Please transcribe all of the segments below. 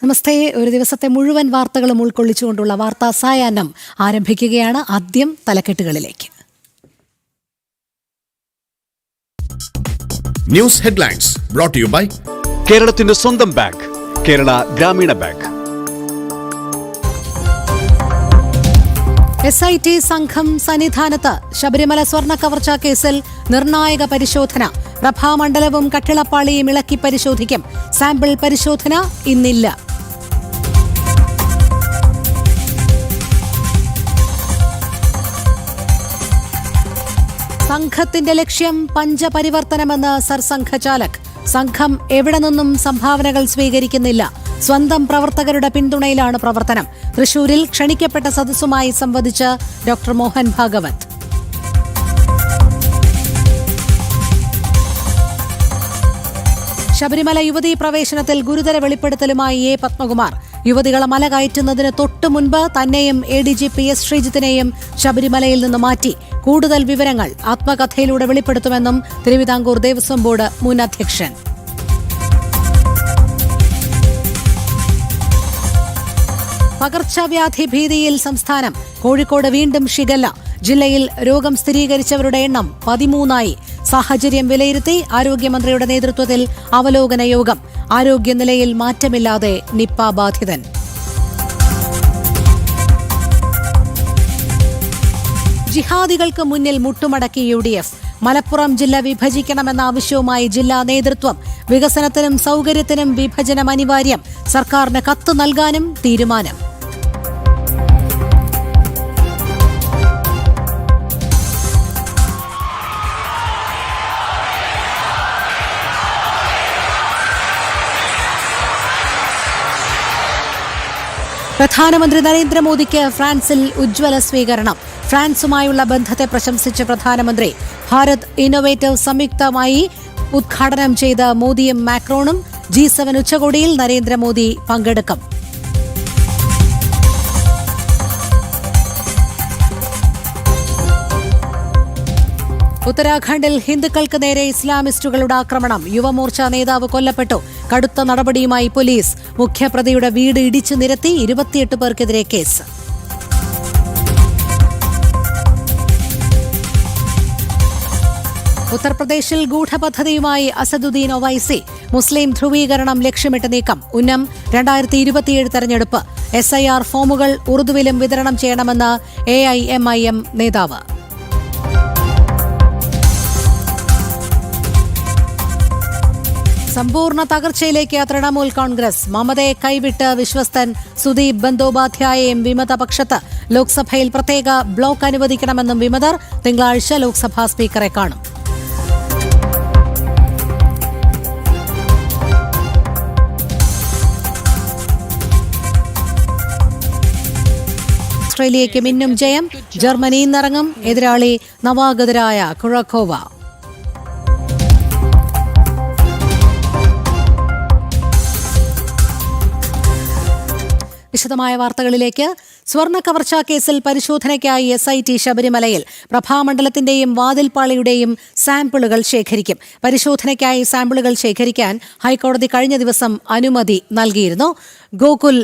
നമസ്തേ. ഒരു ദിവസത്തെ മുഴുവൻ വാർത്തകളും ഉൾക്കൊള്ളിച്ചുകൊണ്ടുള്ള വാർത്താ സായാഹ്നം ആരംഭിക്കുകയാണ്. ആദ്യം തലക്കെട്ടുകളിലേക്ക്. News headlines brought you by കേരളത്തിന്റെ സ്വന്തം ബാങ്ക്, കേരള ഗ്രാമീണ ബാങ്ക്. SIT സംഘം സന്നിധാനത്ത്. ശബരിമല സ്വർണ്ണ കവർച്ചാ കേസിൽ നിർണായക പരിശോധന. പ്രഭാമണ്ഡലവും കട്ടിളപ്പാളിയും ഇളക്കി പരിശോധിക്കും. സാമ്പിൾ പരിശോധന ഇന്നില്ല. സംഘത്തിന്റെ ലക്ഷ്യം പഞ്ചപരിവർത്തനമെന്ന് സർസംഘചാലക്. സംഘം എവിടെ നിന്നും സംഭാവനകൾ സ്വീകരിക്കുന്നില്ല. സ്വന്തം പ്രവർത്തകരുടെ പിന്തുണയിലാണ് പ്രവർത്തനം. തൃശൂരിൽ ക്ഷണിക്കപ്പെട്ട സദസ്സുമായി സംവദിച്ച് ഡോക്ടർ മോഹൻ ഭാഗവത്. ശബരിമല യുവതീ പ്രവേശനത്തിൽ ഗുരുതര വെളിപ്പെടുത്തലുമായി എ പത്മകുമാർ. യുവതികളെ മല കയറ്റുന്നതിന് തൊട്ടു മുൻപ് തന്നെയും ADGP S ശ്രീജിത്തിനെയും ശബരിമലയിൽ നിന്ന് മാറ്റി. കൂടുതൽ വിവരങ്ങൾ ആത്മകഥയിലൂടെ വെളിപ്പെടുത്തുമെന്നും തിരുവിതാംകൂർ ദേവസ്വം ബോർഡ് മുൻ അധ്യക്ഷൻ. പകർച്ചവ്യാധി ഭീതിയിൽ സംസ്ഥാനം. കോഴിക്കോട് വീണ്ടും ഷിഗല്ല. ജില്ലയിൽ രോഗം സ്ഥിരീകരിച്ചവരുടെ എണ്ണം 13ആയി. സാഹചര്യം വിലയിരുത്തി ആരോഗ്യമന്ത്രിയുടെ നേതൃത്വത്തിൽ അവലോകന യോഗം. ആരോഗ്യനിലയിൽ മാറ്റമില്ലാതെ നിപ്പ ബാധിതൻ. ജിഹാദികൾക്ക് മുന്നിൽ മുട്ടുമടക്കി UDF. മലപ്പുറം ജില്ല വിഭജിക്കണമെന്ന ആവശ്യവുമായി ജില്ലാ നേതൃത്വം. വികസനത്തിനും സൌകര്യത്തിനും വിഭജനം അനിവാര്യം. സർക്കാരിന് കത്ത് നൽകാനും തീരുമാനം. പ്രധാനമന്ത്രി നരേന്ദ്രമോദിക്ക് ഫ്രാൻസിൽ ഉജ്ജ്വല സ്വീകരണം. ഫ്രാൻസുമായുള്ള ബന്ധത്തെ പ്രശംസിച്ച പ്രധാനമന്ത്രി. ഭാരത് ഇന്നോവേറ്റീവ് സംയുക്തമായി ഉദ്ഘാടനം ചെയ്ത മോദിയും മാക്രോണും. G7 ഉച്ചകോടിയിൽ നരേന്ദ്രമോദി പങ്കെടുക്കും. ഉത്തരാഖണ്ഡിൽ ഹിന്ദുക്കൾക്ക് നേരെ ഇസ്ലാമിസ്റ്റുകളുടെ ആക്രമണം. യുവമോർച്ച നേതാവ് കൊല്ലപ്പെട്ടു. കടുത്ത നടപടിയുമായി പോലീസ്. മുഖ്യപ്രതിയുടെ വീട് ഇടിച്ചു നിരത്തി. 28 പേർക്കെതിരെ കേസ്. ഉത്തർപ്രദേശിൽ ഗൂഢപദ്ധതിയുമായി അസദുദ്ദീൻ ഒവൈസി. മുസ്ലിം ധ്രുവീകരണം ലക്ഷ്യമിട്ട് നീക്കം. ഉന്നം 2027 തെരഞ്ഞെടുപ്പ്. SIR ഫോമുകൾ ഉറുദുവിലും വിതരണം ചെയ്യണമെന്ന് AIMIM നേതാവ്. സമ്പൂർണ്ണ തകർച്ചയിലേക്ക് തൃണമൂൽ കോൺഗ്രസ്. മമതയെ കൈവിട്ട് വിശ്വസ്തൻ സുദീപ് ബന്ദോപാധ്യായയും വിമതപക്ഷത്ത്. ലോക്സഭയിൽ പ്രത്യേക ബ്ലോക്ക് അനുവദിക്കണമെന്നും വിമതർ. തിങ്കളാഴ്ച ലോക്സഭാ സ്പീക്കറെ കാണും. ഓസ്ട്രേലിയയ്ക്ക് മിന്നും ജയം. ജർമ്മനി ഇന്നിറങ്ങും. എതിരാളി നവാഗതരായ കുറാക്കോവ. വിശദമായ വാർത്തകളിലേക്ക്. സ്വർണ്ണ കവർച്ചാ കേസിൽ പരിശോധനയ്ക്കായി SIT ശബരിമലയിൽ. പ്രഭാമണ്ഡലത്തിന്റെയും വാതിൽപ്പാളിയുടെയും സാമ്പിളുകൾ ശേഖരിക്കും. പരിശോധനയ്ക്കായി സാമ്പിളുകൾ ശേഖരിക്കാൻ ഹൈക്കോടതി കഴിഞ്ഞ ദിവസം അനുമതി നൽകിയിരുന്നു. ഗോകുൽ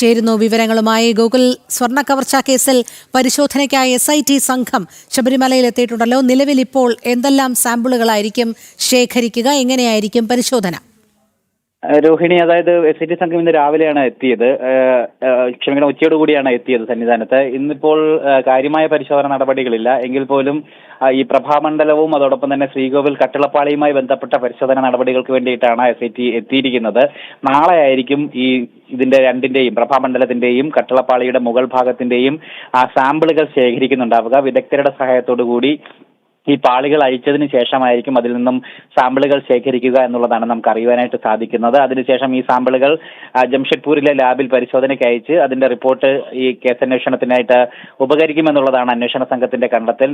ചേരുന്നു വിവരങ്ങളുമായി. ഗോകുൽ, സ്വർണ്ണ കവർച്ചാ കേസിൽ പരിശോധനയ്ക്കായി SIT സംഘം ശബരിമലയിൽ എത്തിയിട്ടുണ്ടല്ലോ. നിലവിൽ ഇപ്പോൾ എന്തെല്ലാം സാമ്പിളുകളായിരിക്കും ശേഖരിക്കുക? എങ്ങനെയായിരിക്കും പരിശോധന? രോഹിണി, അതായത് SIT സംഘം ഇന്ന് രാവിലെയാണ് എത്തിയത്. ഉച്ചയോടുകൂടിയാണ് എത്തിയത് സന്നിധാനത്ത്. ഇന്നിപ്പോൾ കാര്യമായ പരിശോധന നടപടികളില്ല. എങ്കിൽ പോലും ഈ പ്രഭാമണ്ഡലവും അതോടൊപ്പം തന്നെ ശ്രീകോവിൽ കട്ടിളപ്പാളിയുമായി ബന്ധപ്പെട്ട പരിശോധന നടപടികൾക്ക് വേണ്ടിയിട്ടാണ് SIT എത്തിയിരിക്കുന്നത്. നാളെ ആയിരിക്കും ഇതിന്റെ രണ്ടിന്റെയും, പ്രഭാമണ്ഡലത്തിന്റെയും കട്ടിളപ്പാളിയുടെ മുകൾ ഭാഗത്തിന്റെയും സാമ്പിളുകൾ ശേഖരിക്കുന്നുണ്ടാവുക. വിദഗ്ധരുടെ സഹായത്തോടു കൂടി ഈ പാളികൾ അഴിച്ചതിന് ശേഷമായിരിക്കും അതിൽ നിന്നും സാമ്പിളുകൾ ശേഖരിക്കുക എന്നുള്ളതാണ് നമുക്ക് അറിയുവാനായിട്ട് സാധിക്കുന്നത്. അതിനുശേഷം ഈ സാമ്പിളുകൾ ജംഷഡ്പൂരിലെ ലാബിൽ പരിശോധനയ്ക്ക് അയച്ച് അതിന്റെ റിപ്പോർട്ട് ഈ കേസന്വേഷണത്തിനായിട്ട് ഉപകരിക്കുമെന്നുള്ളതാണ് അന്വേഷണ സംഘത്തിന്റെ കണ്ടെത്തൽ.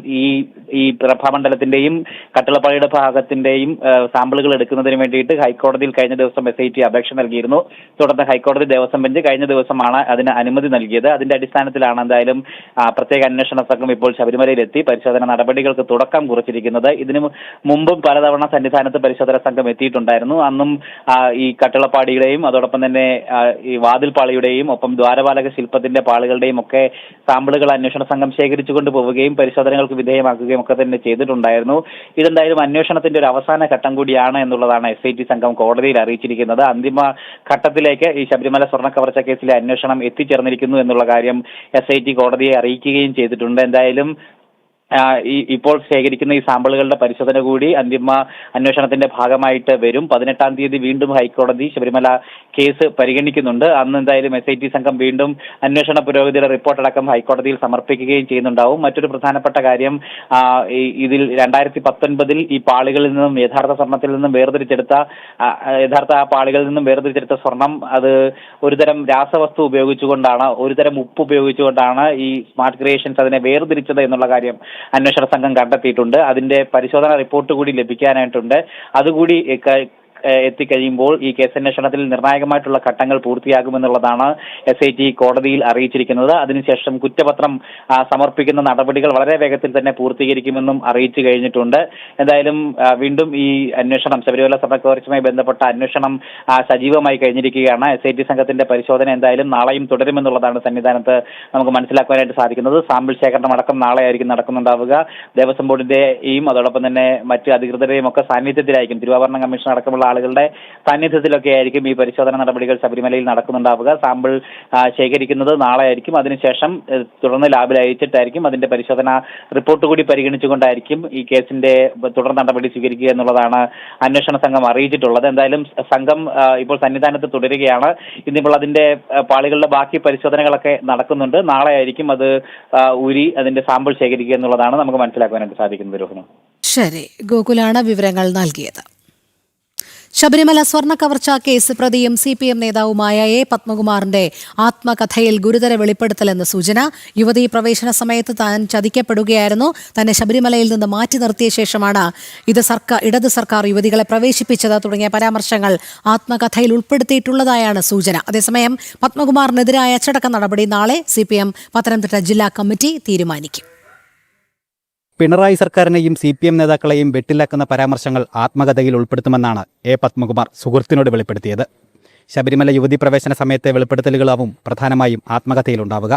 ഈ പ്രഭാമണ്ഡലത്തിന്റെയും കട്ടിളപ്പാളിയുടെ ഭാഗത്തിന്റെയും സാമ്പിളുകൾ എടുക്കുന്നതിന് വേണ്ടിയിട്ട് ഹൈക്കോടതിയിൽ കഴിഞ്ഞ ദിവസം SIT അപേക്ഷ നൽകിയിരുന്നു. തുടർന്ന് ഹൈക്കോടതി ദേവസ്വം ബെഞ്ച് കഴിഞ്ഞ ദിവസമാണ് അതിന് അനുമതി നൽകിയത്. അതിന്റെ അടിസ്ഥാനത്തിലാണ് എന്തായാലും പ്രത്യേക അന്വേഷണ സംഘം ഇപ്പോൾ ശബരിമലയിലെത്തി പരിശോധന നടപടികൾക്ക് തുടക്കം തുടക്കം കുറിച്ചിരിക്കുന്നത്. ഇതിനു മുമ്പും പലതവണ സന്നിധാനത്ത് പരിശോധനാ സംഘം എത്തിയിട്ടുണ്ടായിരുന്നു. അന്നും ഈ കട്ടിളപ്പാടിയുടെയും അതോടൊപ്പം തന്നെ ഈ വാതിൽപ്പാളിയുടെയും ഒപ്പം ദ്വാരപാലക ശില്പത്തിന്റെ പാളികളുടെയും ഒക്കെ സാമ്പിളുകൾ അന്വേഷണ സംഘം ശേഖരിച്ചുകൊണ്ട് പോവുകയും പരിശോധനകൾക്ക് വിധേയമാക്കുകയും ഒക്കെ തന്നെ ചെയ്തിട്ടുണ്ടായിരുന്നു. ഇതെന്തായാലും അന്വേഷണത്തിന്റെ ഒരു അവസാന ഘട്ടം കൂടിയാണ് എന്നുള്ളതാണ് SIT സംഘം കോടതിയിൽ അറിയിച്ചിരിക്കുന്നത്. അന്തിമ ഘട്ടത്തിലേക്ക് ഈ ശബരിമല സ്വർണ്ണ കവർച്ച കേസിലെ അന്വേഷണം എത്തിച്ചേർന്നിരിക്കുന്നു എന്നുള്ള കാര്യം SIT കോടതിയെ അറിയിക്കുകയും ചെയ്തിട്ടുണ്ട്. എന്തായാലും ഇപ്പോൾ ശേഖരിക്കുന്ന ഈ സാമ്പിളുകളുടെ പരിശോധന കൂടി അന്തിമ അന്വേഷണത്തിന്റെ ഭാഗമായിട്ട് വരും. 18-ാം തീയതി വീണ്ടും ഹൈക്കോടതി ശബരിമല കേസ് പരിഗണിക്കുന്നുണ്ട്. അന്ന് എന്തായാലും SIT സംഘം വീണ്ടും അന്വേഷണ പുരോഗതിയുടെ റിപ്പോർട്ടടക്കം ഹൈക്കോടതിയിൽ സമർപ്പിക്കുകയും ചെയ്യുന്നുണ്ടാവും. മറ്റൊരു പ്രധാനപ്പെട്ട കാര്യം, ഇതിൽ 2019 ഈ പാളികളിൽ നിന്നും യഥാർത്ഥ സ്വർണത്തിൽ നിന്നും വേർതിരിച്ചെടുത്ത പാളികളിൽ നിന്നും വേർതിരിച്ചെടുത്ത സ്വർണം അത് ഒരുതരം രാസവസ്തു ഉപയോഗിച്ചുകൊണ്ടാണ്, ഒരുതരം ഉപ്പ് ഉപയോഗിച്ചുകൊണ്ടാണ് ഈ സ്മാർട്ട് ക്രിയേഷൻസ് അതിനെ വേർതിരിച്ചത് എന്നുള്ള കാര്യം അന്വേഷണ സംഘം കണ്ടെത്തിയിട്ടുണ്ട്. അതിന്റെ പരിശോധന റിപ്പോർട്ട് കൂടി ലഭിക്കാനായിട്ടുണ്ട്. അതുകൂടി എത്തിക്കഴിയുമ്പോൾ ഈ കേസന്വേഷണത്തിൽ നിർണായകമായിട്ടുള്ള ഘട്ടങ്ങൾ പൂർത്തിയാകുമെന്നുള്ളതാണ് SIT കോടതിയിൽ അറിയിച്ചിരിക്കുന്നത്. അതിനുശേഷം കുറ്റപത്രം സമർപ്പിക്കുന്ന നടപടികൾ വളരെ വേഗത്തിൽ തന്നെ പൂർത്തീകരിക്കുമെന്നും അറിയിച്ചു കഴിഞ്ഞിട്ടുണ്ട്. എന്തായാലും വീണ്ടും ഈ അന്വേഷണം, ശബരിമല സ്വർണ്ണക്കവർച്ചയുമായി ബന്ധപ്പെട്ട അന്വേഷണം സജീവമായി കഴിഞ്ഞിരിക്കുകയാണ്. SIT സംഘത്തിന്റെ പരിശോധന എന്തായാലും നാളെയും തുടരുമെന്നുള്ളതാണ് സന്നിധാനത്ത് നമുക്ക് മനസ്സിലാക്കാനായിട്ട് സാധിക്കുന്നത്. സാമ്പിൾ ശേഖരണം അടക്കം നാളെയായിരിക്കും നടക്കുന്നുണ്ടാവുക. ദേവസ്വം ബോർഡിന്റെയും അതോടൊപ്പം തന്നെ മറ്റ് അധികൃതരുടെയും ഒക്കെ സാന്നിധ്യത്തിലായിരിക്കും, തിരുവാഭരണ കമ്മീഷൻ അടക്കമുള്ള ആളുകളുടെ സാന്നിധ്യത്തിലൊക്കെ ആയിരിക്കും ഈ പരിശോധന നടപടികൾ ശബരിമലയിൽ നടക്കുന്നുണ്ടാവുക. സാമ്പിൾ ശേഖരിക്കുന്നത് നാളെ ആയിരിക്കും. അതിനുശേഷം തുടർന്ന് ലാബിൽ അയച്ചിട്ടായിരിക്കും അതിന്റെ പരിശോധന റിപ്പോർട്ട് കൂടി പരിഗണിച്ചുകൊണ്ടായിരിക്കും ഈ കേസിന്റെ തുടർ നടപടി സ്വീകരിക്കുക എന്നുള്ളതാണ് അന്വേഷണ സംഘം അറിയിച്ചിട്ടുള്ളത്. എന്തായാലും സംഘം ഇപ്പോൾ സന്നിധാനത്ത് തുടരുകയാണ്. ഇന്നിപ്പോൾ അതിന്റെ പാളികളുടെ ബാക്കി പരിശോധനകളൊക്കെ നടക്കുന്നുണ്ട്. നാളെ ആയിരിക്കും അത് ഊരി അതിന്റെ സാമ്പിൾ ശേഖരിക്കുക എന്നുള്ളതാണ് നമുക്ക് മനസ്സിലാക്കാനായിട്ട് സാധിക്കുന്നത്. രോഹിണി, ശരി, ഗോകുലാണ് വിവരങ്ങൾ നൽകിയത്. ശബരിമല സ്വർണ്ണ കവർച്ച കേസ് പ്രതിയും CPM നേതാവുമായ പത്മകുമാറിന്റെ ആത്മകഥയിൽ ഗുരുതര വെളിപ്പെടുത്തലെന്ന് സൂചന. യുവതി പ്രവേശന സമയത്ത് താൻ ചതിക്കപ്പെടുകയായിരുന്നു, തന്നെ ശബരിമലയിൽ നിന്ന് മാറ്റി നിർത്തിയ ശേഷമാണ് ഇടത് സർക്കാർ യുവതികളെ പ്രവേശിപ്പിച്ചത് തുടങ്ങിയ പരാമർശങ്ങൾ ആത്മകഥയിൽ ഉൾപ്പെടുത്തിയിട്ടുള്ളതായാണ് സൂചന. അതേസമയം പത്മകുമാറിനെതിരായ അച്ചടക്ക നടപടി നാളെ CPM പത്തനംതിട്ട ജില്ലാ കമ്മിറ്റി തീരുമാനിക്കും. പിണറായി സർക്കാരിനെയും CPM നേതാക്കളെയും വെട്ടിലാക്കുന്ന പരാമർശങ്ങൾ ആത്മകഥയിൽ ഉൾപ്പെടുത്തുമെന്നാണ് പത്മകുമാർ സുഹൃത്തിനോട് വെളിപ്പെടുത്തിയത്. ശബരിമല യുവതി പ്രവേശന സമയത്തെ വെളിപ്പെടുത്തലുകളാവും പ്രധാനമായും ആത്മകഥയിലുണ്ടാവുക.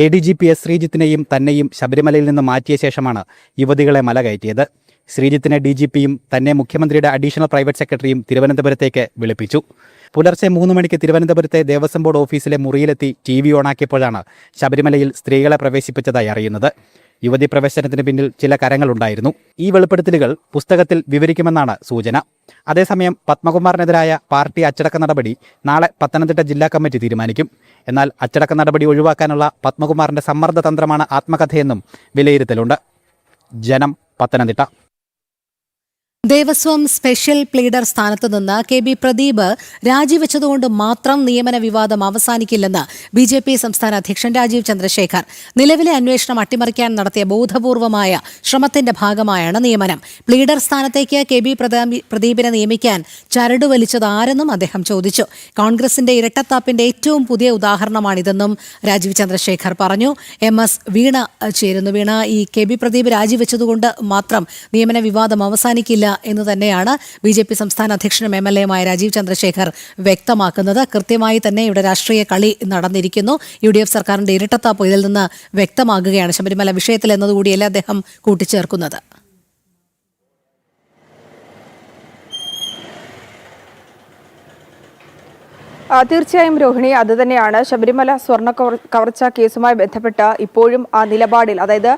ADGP S ശ്രീജിത്തിനെയും തന്നെയും ശബരിമലയിൽ നിന്ന് മാറ്റിയ ശേഷമാണ് യുവതികളെ മല കയറ്റിയത്. ശ്രീജിത്തിനെ DGPയും തന്നെ മുഖ്യമന്ത്രിയുടെ അഡീഷണൽ പ്രൈവറ്റ് സെക്രട്ടറിയും തിരുവനന്തപുരത്തേക്ക് വിളിപ്പിച്ചു. പുലർച്ചെ 3 മണിക്ക് തിരുവനന്തപുരത്തെ ദേവസ്വം ബോർഡ് ഓഫീസിലെ മുറിയിലെത്തി TV ഓണാക്കിയപ്പോഴാണ് ശബരിമലയിൽ സ്ത്രീകളെ പ്രവേശിപ്പിച്ചതായി അറിയുന്നത്. യുവതി പ്രവേശനത്തിന് പിന്നിൽ ചില കരങ്ങളുണ്ടായിരുന്നു. ഈ വെളിപ്പെടുത്തലുകൾ പുസ്തകത്തിൽ വിവരിക്കുമെന്നാണ് സൂചന. അതേസമയം പത്മകുമാറിനെതിരായ പാർട്ടി അച്ചടക്ക നടപടി നാളെ പത്തനംതിട്ട ജില്ലാ കമ്മിറ്റി തീരുമാനിക്കും. എന്നാൽ അച്ചടക്ക നടപടി ഒഴിവാക്കാനുള്ള പത്മകുമാറിന്റെ സമ്മർദ്ദ തന്ത്രമാണ് ആത്മകഥയെന്നും വിലയിരുത്തലുണ്ട്. ജനം, പത്തനംതിട്ട. ദേവസ്വം സ്പെഷ്യൽ പ്ലീഡർ സ്ഥാനത്ത് നിന്ന് KB പ്രദീപ് രാജിവെച്ചതുകൊണ്ട് മാത്രം നിയമന വിവാദം അവസാനിക്കില്ലെന്ന് BJP സംസ്ഥാന അധ്യക്ഷൻ രാജീവ് ചന്ദ്രശേഖർ. നിലവിലെ അന്വേഷണം അട്ടിമറിക്കാൻ നടത്തിയ ബോധപൂർവമായ ശ്രമത്തിന്റെ ഭാഗമായാണ് നിയമനം. പ്ലീഡർ സ്ഥാനത്തേക്ക് KB പ്രദീപിനെ നിയമിക്കാൻ ചരടുവലിച്ചത് ആരെന്നും അദ്ദേഹം ചോദിച്ചു. കോൺഗ്രസിന്റെ ഇരട്ടത്താപ്പിന്റെ ഏറ്റവും പുതിയ ഉദാഹരണമാണിതെന്നും രാജീവ് ചന്ദ്രശേഖർ പറഞ്ഞു. MS വീണ ചേരുന്നു. വീണ, ഈ KB പ്രദീപ് രാജിവെച്ചതുകൊണ്ട് മാത്രം നിയമന വിവാദം അവസാനിക്കില്ല എന്ന് തന്നെയാണ് BJP സംസ്ഥാന അധ്യക്ഷനും MLAയുമായ രാജീവ് ചന്ദ്രശേഖർ വ്യക്തമാക്കുന്നത്. കൃത്യമായി തന്നെ ഇവിടെ രാഷ്ട്രീയ കളി നടന്നിരിക്കുന്നു. UDF സർക്കാരിന്റെ ഇരട്ടത്താപ്പ് ഇതിൽ നിന്ന് വ്യക്തമാകുകയാണ് ശബരിമല വിഷയത്തിൽ എന്നതുകൂടിയല്ല അദ്ദേഹം കൂട്ടിച്ചേർക്കുന്നത്. തീർച്ചയായും രോഹിണി, അതുതന്നെയാണ് ശബരിമല സ്വർണ്ണ കവർച്ച കേസുമായി ബന്ധപ്പെട്ട ഇപ്പോഴും ആ നിലപാടിൽ, അതായത്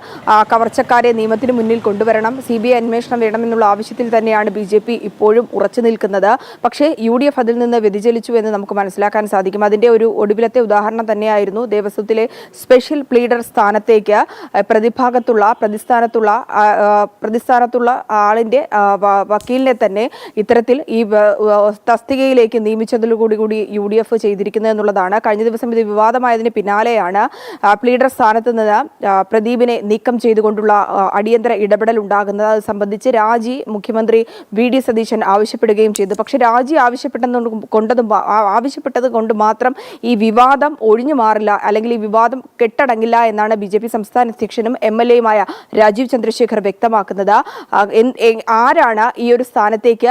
കവർച്ചക്കാരെ നിയമത്തിന് മുന്നിൽ കൊണ്ടുവരണം, CBI അന്വേഷണം വേണമെന്നുള്ള ആവശ്യത്തിൽ തന്നെയാണ് BJP ഇപ്പോഴും ഉറച്ചു നിൽക്കുന്നത്. പക്ഷേ UDF അതിൽ നിന്ന് വ്യതിചലിച്ചു എന്ന് നമുക്ക് മനസ്സിലാക്കാൻ സാധിക്കും. അതിൻ്റെ ഒരു ഒടുവിലത്തെ ഉദാഹരണം തന്നെയായിരുന്നു ദേവസ്വത്തിലെ സ്പെഷ്യൽ പ്ലീഡർ സ്ഥാനത്തേക്ക് പ്രതിസ്ഥാനത്തുള്ള ആളിൻ്റെ വക്കീലിനെ തന്നെ ഇത്തരത്തിൽ ഈ തസ്തികയിലേക്ക് നിയമിച്ചതിലൂടെ UDF ചെയ്തിരിക്കുന്നത് എന്നുള്ളതാണ്. കഴിഞ്ഞ ദിവസം ഇത് വിവാദമായതിന് പിന്നാലെയാണ് പ്ലീഡർ സ്ഥാനത്ത് നിന്ന് പ്രദീപിനെ നീക്കം ചെയ്തുകൊണ്ടുള്ള അടിയന്തര ഇടപെടൽ ഉണ്ടാകുന്നത്. അത് സംബന്ധിച്ച് രാജി മുഖ്യമന്ത്രി VD സതീശൻ ആവശ്യപ്പെടുകയും ചെയ്തു. പക്ഷെ രാജി ആവശ്യപ്പെട്ടത് കൊണ്ട് മാത്രം ഈ വിവാദം ഒഴിഞ്ഞു മാറില്ല, അല്ലെങ്കിൽ ഈ വിവാദം കെട്ടടങ്ങില്ല എന്നാണ് BJP സംസ്ഥാന അധ്യക്ഷനും MLA-യുമായ രാജീവ് ചന്ദ്രശേഖർ വ്യക്തമാക്കുന്നത്. ആരാണ് ഈ ഒരു സ്ഥാനത്തേക്ക്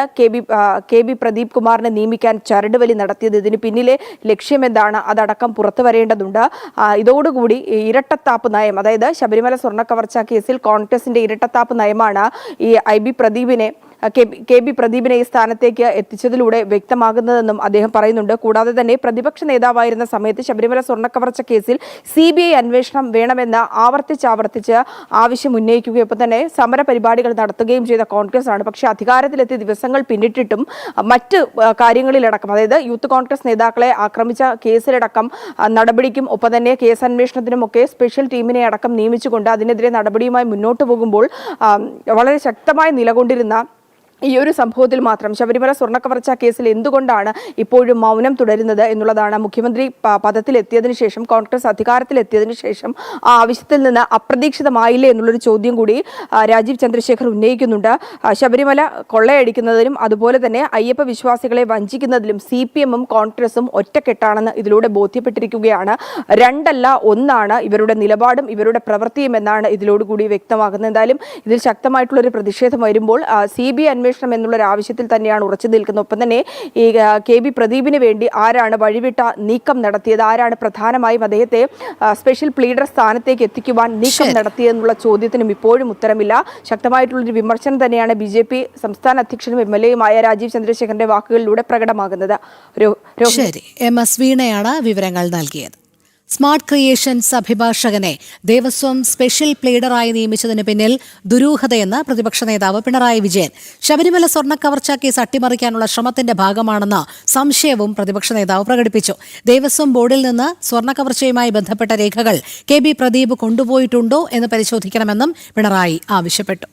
കെ ബി പ്രദീപ് കുമാറിനെ നിയമിക്കാൻ ചരടുവലി നടത്തിയത്, ഇതിന് പിന്നിലെ ലക്ഷ്യമെന്താണ്, അതടക്കം പുറത്തു വരേണ്ടതുണ്ട്. ഇതോടുകൂടി ഇരട്ടത്താപ്പ് നയം, അതായത് ശബരിമല സ്വർണ്ണക്കവർച്ച കേസിൽ കോൺഗ്രസിന്റെ ഇരട്ടത്താപ്പ് നയമാണ് ഈ കെ ബി പ്രദീപിനെ ഈ സ്ഥാനത്തേക്ക് എത്തിച്ചതിലൂടെ വ്യക്തമാകുന്നതെന്നും അദ്ദേഹം പറയുന്നുണ്ട്. കൂടാതെ തന്നെ പ്രതിപക്ഷ നേതാവായിരുന്ന സമയത്ത് ശബരിമല സ്വർണ്ണക്കവർച്ച കേസിൽ CBI അന്വേഷണം വേണമെന്ന് ആവർത്തിച്ച് ആവശ്യം ഉന്നയിക്കുകയൊപ്പം തന്നെ സമര പരിപാടികൾ നടത്തുകയും ചെയ്ത കോൺഗ്രസ് ആണ്. പക്ഷേ അധികാരത്തിലെത്തി ദിവസങ്ങൾ പിന്നിട്ടിട്ടും മറ്റ് കാര്യങ്ങളിലടക്കം, അതായത് യൂത്ത് കോൺഗ്രസ് നേതാക്കളെ ആക്രമിച്ച കേസിലടക്കം നടപടിക്കും ഒപ്പം തന്നെ കേസ് അന്വേഷണത്തിനുമൊക്കെ സ്പെഷ്യൽ ടീമിനെ അടക്കം നിയമിച്ചുകൊണ്ട് അതിനെതിരെ നടപടിയുമായി മുന്നോട്ട് പോകുമ്പോൾ വളരെ ശക്തമായി നിലകൊണ്ടിരുന്ന ഈ ഒരു സംഭവത്തിൽ മാത്രം ശബരിമല സ്വർണ്ണക്കവർച്ച കേസിൽ എന്തുകൊണ്ടാണ് ഇപ്പോഴും മൗനം തുടരുന്നത് എന്നുള്ളതാണ്. മുഖ്യമന്ത്രി പദത്തിലെത്തിയതിനു ശേഷം, കോൺഗ്രസ് അധികാരത്തിലെത്തിയതിനു ശേഷം ആ ആവശ്യത്തിൽ നിന്ന് അപ്രതീക്ഷിതമായില്ലേ എന്നുള്ളൊരു ചോദ്യം കൂടി രാജീവ് ചന്ദ്രശേഖർ ഉന്നയിക്കുന്നുണ്ട്. ശബരിമല കൊള്ളയടിക്കുന്നതിനും അതുപോലെ തന്നെ അയ്യപ്പ വിശ്വാസികളെ വഞ്ചിക്കുന്നതിലും CPM-ഉം കോൺഗ്രസും ഒറ്റക്കെട്ടാണെന്ന് ഇതിലൂടെ ബോധ്യപ്പെട്ടിരിക്കുകയാണ്. രണ്ടല്ല ഒന്നാണ് ഇവരുടെ നിലപാടും ഇവരുടെ പ്രവൃത്തിയും എന്നാണ് ഇതിലോടുകൂടി വ്യക്തമാകുന്നത്. എന്തായാലും ഇതിൽ ശക്തമായിട്ടുള്ളൊരു പ്രതിഷേധം വരുമ്പോൾ CBI അന്വേഷണം എന്നുള്ളൊരു ആവശ്യത്തിൽ തന്നെയാണ് ഉറച്ചു നിൽക്കുന്നത്. ഒപ്പം തന്നെ ഈ KB പ്രദീപിന് വേണ്ടി ആരാണ് വഴിവിട്ട നീക്കം നടത്തിയത്, ആരാണ് പ്രധാനമായും അദ്ദേഹത്തെ സ്പെഷ്യൽ പ്ലീഡർ സ്ഥാനത്തേക്ക് എത്തിക്കുവാൻ നീക്കം നടത്തിയെന്നുള്ള ചോദ്യത്തിനും ഇപ്പോഴും ഉത്തരമില്ല. ശക്തമായിട്ടുള്ളൊരു വിമർശനം തന്നെയാണ് BJP സംസ്ഥാന അധ്യക്ഷനും MLA-യുമായ രാജീവ് ചന്ദ്രശേഖരന്റെ വാക്കുകളിലൂടെ പ്രകടമാകുന്നത്. ശരി, MS വീണയാണ് വിവരങ്ങൾ നൽകിയത്. സ്മാർട്ട് ക്രിയേഷൻസ് അഭിഭാഷകനെ ദേവസ്വം സ്പെഷ്യൽ പ്ലീഡറായി നിയമിച്ചതിന് പിന്നിൽ ദുരൂഹതയെന്ന് പ്രതിപക്ഷ നേതാവ് പിണറായി വിജയൻ. ശബരിമല സ്വർണ്ണക്കവർച്ച കേസ് അട്ടിമറിക്കാനുള്ള ശ്രമത്തിന്റെ ഭാഗമാണെന്ന സംശയവും പ്രതിപക്ഷ നേതാവ് പ്രകടിപ്പിച്ചു. ദേവസ്വം ബോർഡിൽ നിന്ന് സ്വർണ്ണക്കവർച്ചയുമായി ബന്ധപ്പെട്ട രേഖകൾ KB പ്രദീപ് കൊണ്ടുപോയിട്ടുണ്ടോ എന്ന് പരിശോധിക്കണമെന്നും പിണറായി ആവശ്യപ്പെട്ടു.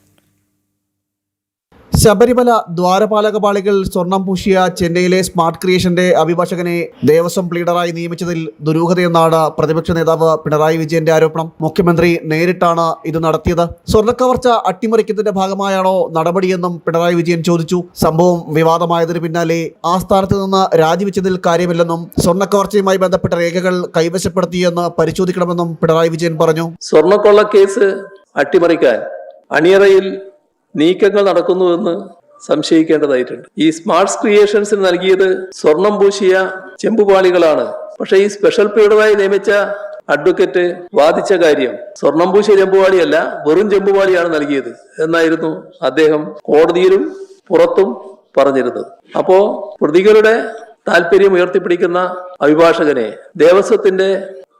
ശബരിമല ദ്വാരപാലക പാളികൾ സ്വർണം പൂശിയ ചെന്നൈയിലെ സ്മാർട്ട് ക്രിയേഷന്റെ അഭിഭാഷകനെ ദേവസ്വം പ്ലീഡറായി നിയമിച്ചതിൽ ദുരൂഹതയെന്നാണ് പ്രതിപക്ഷ നേതാവ് പിണറായി വിജയന്റെ ആരോപണം. മുഖ്യമന്ത്രി നേരിട്ടാണ് ഇത് നടത്തിയത്. സ്വർണ്ണക്കവർച്ച അട്ടിമറിക്കുന്നതിന്റെ ഭാഗമായാണോ നടപടിയെന്നും പിണറായി വിജയൻ ചോദിച്ചു. സംഭവം വിവാദമായതിനു പിന്നാലെ ആ സ്ഥാനത്ത് നിന്ന് രാജിവെച്ചതിൽ കാര്യമില്ലെന്നും സ്വർണ്ണക്കവർച്ചയുമായി ബന്ധപ്പെട്ട രേഖകൾ കൈവശപ്പെടുത്തിയെന്ന് പരിശോധിക്കണമെന്നും പിണറായി വിജയൻ പറഞ്ഞു. സ്വർണ്ണക്കൊള്ള കേസ് അട്ടിമറിക്കാൻ അണിയറയിൽ നീക്കങ്ങൾ നടക്കുന്നുവെന്ന് സംശയിക്കേണ്ടതായിട്ടുണ്ട്. ഈ സ്മാർട്ട് ക്രിയേഷൻസിന് നൽകിയത് സ്വർണം പൂശിയ ചെമ്പുപാളികളാണ്. പക്ഷേ ഈ സ്പെഷ്യൽ പ്ലീഡറായി നിയമിച്ച അഡ്വക്കേറ്റ് വാദിച്ച കാര്യം സ്വർണം പൂശിയ ചെമ്പുപാളിയല്ല, വെറും ചെമ്പുപാളിയാണ് നൽകിയത് എന്നായിരുന്നു അദ്ദേഹം കോടതിയിലും പുറത്തും പറഞ്ഞിരുന്നത്. അപ്പോ പ്രതികളുടെ താല്പര്യം ഉയർത്തിപ്പിടിക്കുന്ന അഭിഭാഷകനെ ദേവസ്വത്തിന്റെ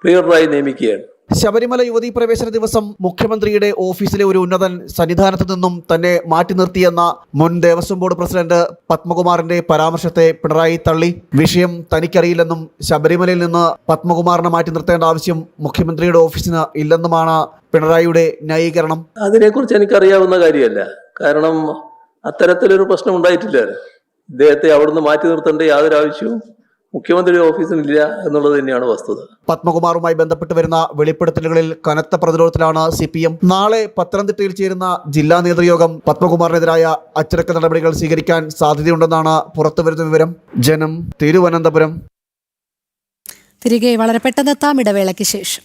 പ്ലീഡറായി നിയമിക്കുകയാണ്. ശബരിമല യുവതീ പ്രവേശന ദിവസം മുഖ്യമന്ത്രിയുടെ ഓഫീസിലെ ഒരു ഉന്നതൻ സന്നിധാനത്ത് നിന്നും തന്നെ മാറ്റി നിർത്തിയെന്ന മുൻ ദേവസ്വം ബോർഡ് പ്രസിഡന്റ് പത്മകുമാറിന്റെ പരാമർശത്തെ പിണറായി തള്ളി. വിഷയം തനിക്കറിയില്ലെന്നും ശബരിമലയിൽ നിന്ന് പത്മകുമാറിനെ മാറ്റി നിർത്തേണ്ട ആവശ്യം മുഖ്യമന്ത്രിയുടെ ഓഫീസിന് ഇല്ലെന്നുമാണ് പിണറായിയുടെ ന്യായീകരണം. അതിനെക്കുറിച്ച് എനിക്കറിയാവുന്ന കാര്യമല്ല. കാരണം അത്തരത്തിലൊരു പ്രശ്നം ഉണ്ടായിട്ടില്ല. ഇദ്ദേഹത്തെ അവിടുന്ന് മാറ്റി നിർത്തേണ്ട യാതൊരു ആവശ്യവും മുഖ്യമന്ത്രിയുടെ ഓഫീസിനില്ല എന്നുള്ളത് തന്നെയാണ് വസ്തുത. പത്മകുമാറുമായി ബന്ധപ്പെട്ട് വരുന്ന വെളിപ്പെടുത്തലുകളിൽ കനത്ത പ്രതിരോധത്തിലാണ് CPM. നാളെ പത്തനംതിട്ടയിൽ ചേരുന്ന ജില്ലാ നേതൃയോഗം പത്മകുമാറിനെതിരായ അച്ചടക്ക നടപടികൾ സ്വീകരിക്കാൻ സാധ്യതയുണ്ടെന്നാണ് പുറത്തുവരുന്ന വിവരം. ജനം, തിരുവനന്തപുരം. തിരികെ വളരെ പെട്ടെന്നെത്താം ഇടവേളയ്ക്ക് ശേഷം.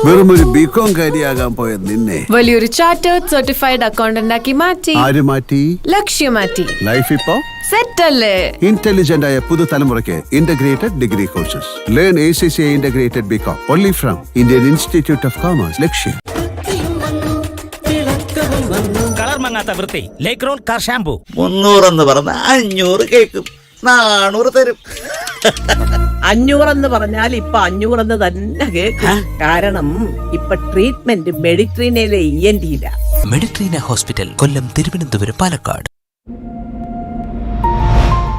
വെറും ഒരു ബികോം കാര്യാകാൻ പോയ നിന്നെ വലിയൊരു ചാർട്ടേഡ് സർട്ടിഫൈഡ് അക്കൗണ്ടന്റ് ആക്കി മാറ്റി. ആര് മാറ്റി? ലക്ഷ്യം മാറ്റി. ലൈഫ് ഇപ്പോ സെറ്റ് അല്ലേ? ഇന്റലിജന്റ് ആയ പുതുതലമുറയ്ക്ക് integrated degree courses. Learn ACCA integrated BCom only from Indian Institute of Commerce, ലക്ഷ്യം. കളർ മങ്ങാത്ത വൃത്തി ലേക്ക് റോൾ കാർ ഷാംപൂ 300 എന്ന് പറഞ്ഞ 500 കേൾക്കും, 400 തരും. 500 എന്ന് പറഞ്ഞാൽ ഇപ്പൊ 500 തന്നെ കേൾക്കും. കാരണം ഇപ്പൊ ട്രീറ്റ്മെന്റ് മെഡിട്രീനയിലെ ENT മെഡിട്രീന ഹോസ്പിറ്റൽ, കൊല്ലം, തിരുവനന്തപുരം, പാലക്കാട്.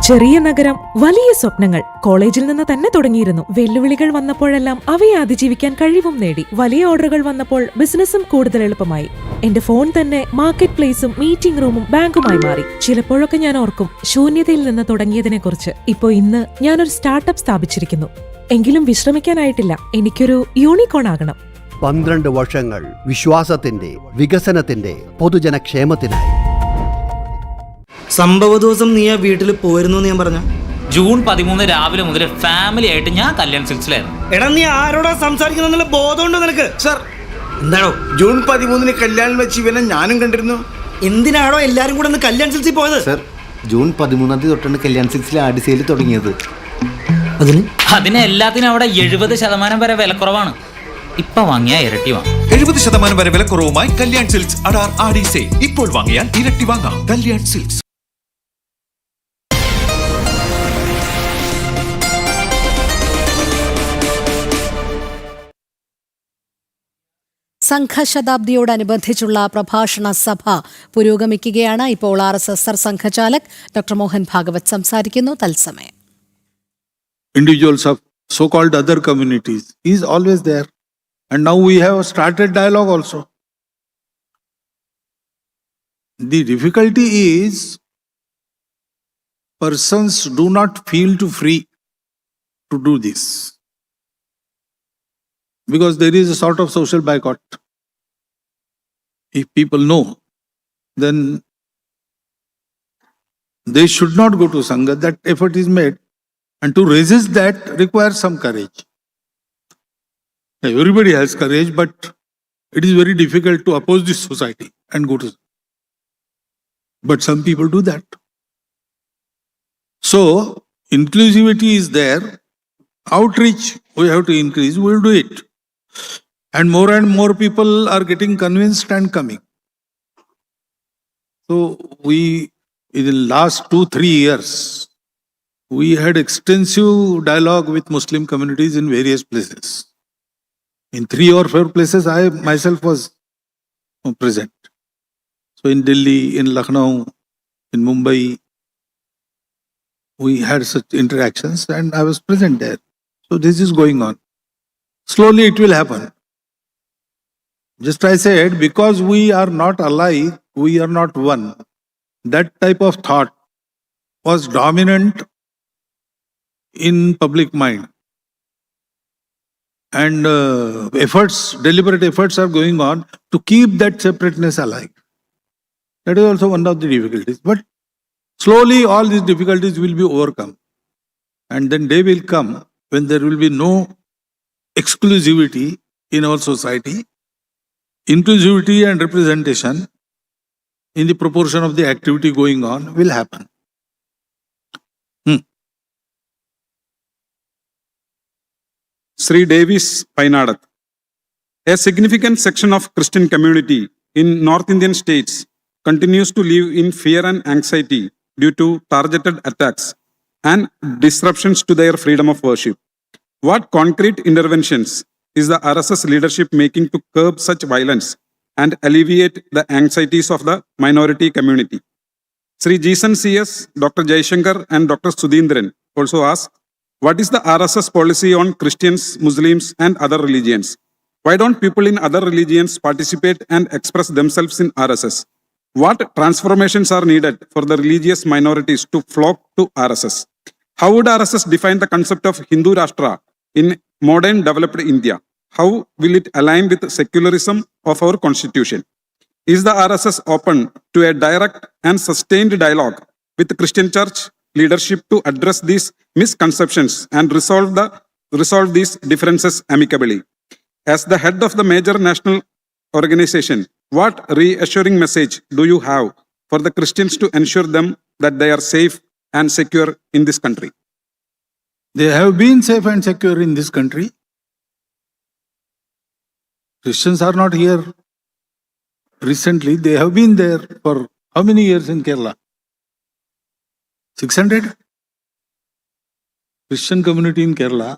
ചെറിയ നഗരം, വലിയ സ്വപ്നങ്ങൾ. കോളേജിൽ നിന്ന് തന്നെ തുടങ്ങിയിരുന്നു. വെല്ലുവിളികൾ വന്നപ്പോഴെല്ലാം അവയെ അതിജീവിക്കാൻ കഴിവും നേടി. വലിയ ഓർഡറുകൾ വന്നപ്പോൾ ബിസിനസ്സും കൂടുതൽ എളുപ്പമായി. എന്റെ ഫോൺ തന്നെ മാർക്കറ്റ് പ്ലേസും മീറ്റിംഗ് റൂമും ബാങ്കുമായി മാറി. ചിലപ്പോഴൊക്കെ ഞാൻ ഓർക്കും ശൂന്യതയിൽ നിന്ന് തുടങ്ങിയതിനെ കുറിച്ച്. ഇപ്പോ ഇന്ന് ഞാനൊരു സ്റ്റാർട്ടപ്പ് സ്ഥാപിച്ചിരിക്കുന്നു. എങ്കിലും വിശ്രമിക്കാനായിട്ടില്ല. എനിക്കൊരു യൂണിക്കോൺ ആകണം. 12 വർഷങ്ങൾ വിശ്വാസത്തിന്റെ, വികസനത്തിന്റെ, പൊതുജനക്ഷേമത്തിനായി. സംഭവ ദിവസം നീ ആ വീട്ടിൽ പോയിരുന്നു ഞാൻ പറഞ്ഞ ജൂൺ 13 രാവിലെ മുതൽ ഫാമിലി ആയിട്ട് ഞാൻ കല്യാൺ സിൽസിലായിരുന്നു. എടാ നീ ആരോടാ സംസാരിക്കുന്ന ബോധമുണ്ടോ നിനക്ക്? സർ, എന്താണോ ജൂൺ 13 കല്യാണം വെച്ച് ഇവനെ ഞാനും കണ്ടിരുന്നു. എന്തിനാണോ എല്ലാരും കൂടെ ഒന്ന് കല്യാൺ സിൽസിൽ പോയത്? സർ, ജൂൺ 13 തൊട്ടാണ് കല്യാൺ സിൽസിൽ ആഡ് സെയിൽ തുടങ്ങിയത്. അതിന് എല്ലാത്തിനും അവിടെ 70% വരെ വിലക്കുറവാണ്. ഇപ്പൊ വാങ്ങിയ ഇരട്ടി വാങ്ങാം. 70% വരെ വിലക്കുറവുമായി കല്യാൺ സിൽക്സ് അഡാർ ആടി സെയിൽ. ഇപ്പോൾ വാങ്ങിയാൽ ഇരട്ടി വാങ്ങാം. കല്യാൺ സിൽക്സ്. സംഘശതാബ്ദിയോടനുബന്ധിച്ചുള്ള പ്രഭാഷണ സഭ പുരോഗമിക്കുകയാണ്. ഇപ്പോൾ RSS സർസംഘചാലക് ഡോക്ടർ മോഹൻ ഭാഗവത് സംസാരിക്കുന്നു. തത്സമയം. Individuals of so-called other communities is always there, and now we have started dialogue also. The difficulty is persons do not feel too free to do this because there is a sort of social boycott. If people know, then they should not go to Sangha. That effort is made. And to resist that requires some courage. Everybody has courage, but it is very difficult to oppose this society and go to. But some people do that. So, inclusivity is there. Outreach, we have to increase, we will do it. And more people are getting convinced and coming. So, in the last 2-3 years, we had extensive dialogue with Muslim communities in various places. In 3 or 4 places, I myself was present. So in Delhi, in Lucknow, in Mumbai, we had such interactions and I was present there. So this is going on. Slowly it will happen. Just I said, because we are not alike, we are not one. That type of thought was dominant in public mind, and deliberate efforts are going on to keep that separateness alive. That is also one of the difficulties, but slowly all these difficulties will be overcome, and then day will come when there will be no exclusivity in our society. Inclusivity and representation in the proportion of the activity going on will happen. Sri Davis Painadath. A significant section of Christian community in North Indian states continues to live in fear and anxiety due to targeted attacks and disruptions to their freedom of worship. What concrete interventions is the RSS leadership making to curb such violence and alleviate the anxieties of the minority community? Sri Jason CS, Dr. Jaishankar and Dr. Sudhindran also ask, what is the RSS policy on Christians, Muslims and other religions? Why don't people in other religions participate and express themselves in RSS? What transformations are needed for the religious minorities to flock to RSS? How would RSS define the concept of Hindu Rashtra in modern developed India? How will it align with secularism of our constitution? Is the RSS open to a direct and sustained dialogue with the Christian Church leadership to address these misconceptions and resolve these differences amicably? As the head of the major national organization, what reassuring message do you have for the Christians to ensure them that they are safe and secure in this country? They have been safe and secure in this country. Christians are not here recently. They have been there for how many years in Kerala? 600? Christian community in Kerala?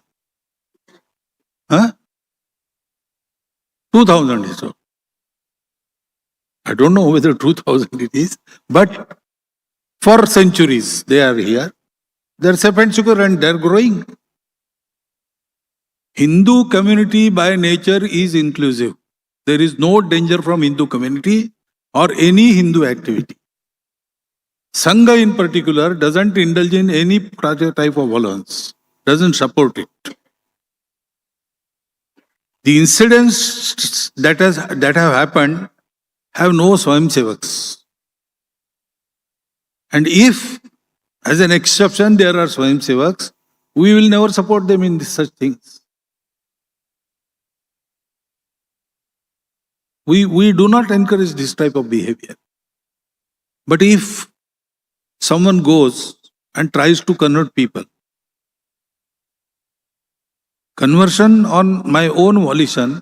2000 is so. I don't know whether 2000 it is, but for centuries they are here. They're safe and secure and they're growing. Hindu community by nature is inclusive. There is no danger from Hindu community or any Hindu activity. Sangha in particular doesn't indulge in any type of violence, doesn't support it. The incidents that have happened have no Swayamsevaks. And if, as an exception, there are Swayamsevaks, we will never support them in such things. We do not encourage this type of behavior. But if someone goes and tries to convert people, conversion on my own volition,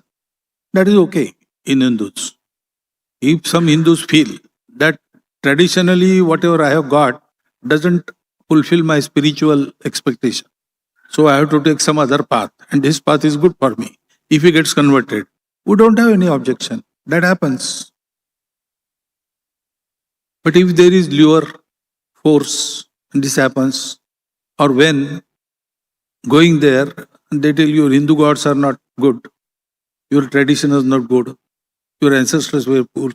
that is okay in Hindus. If some Hindus feel that traditionally whatever I have got doesn't fulfill my spiritual expectation, so I have to take some other path, and this path is good for me. If he gets converted, we don't have any objection. That happens. But if there is lure, force, and this happens, or when going there, they tell you Hindu gods are not good, your tradition is not good, your ancestors were poor,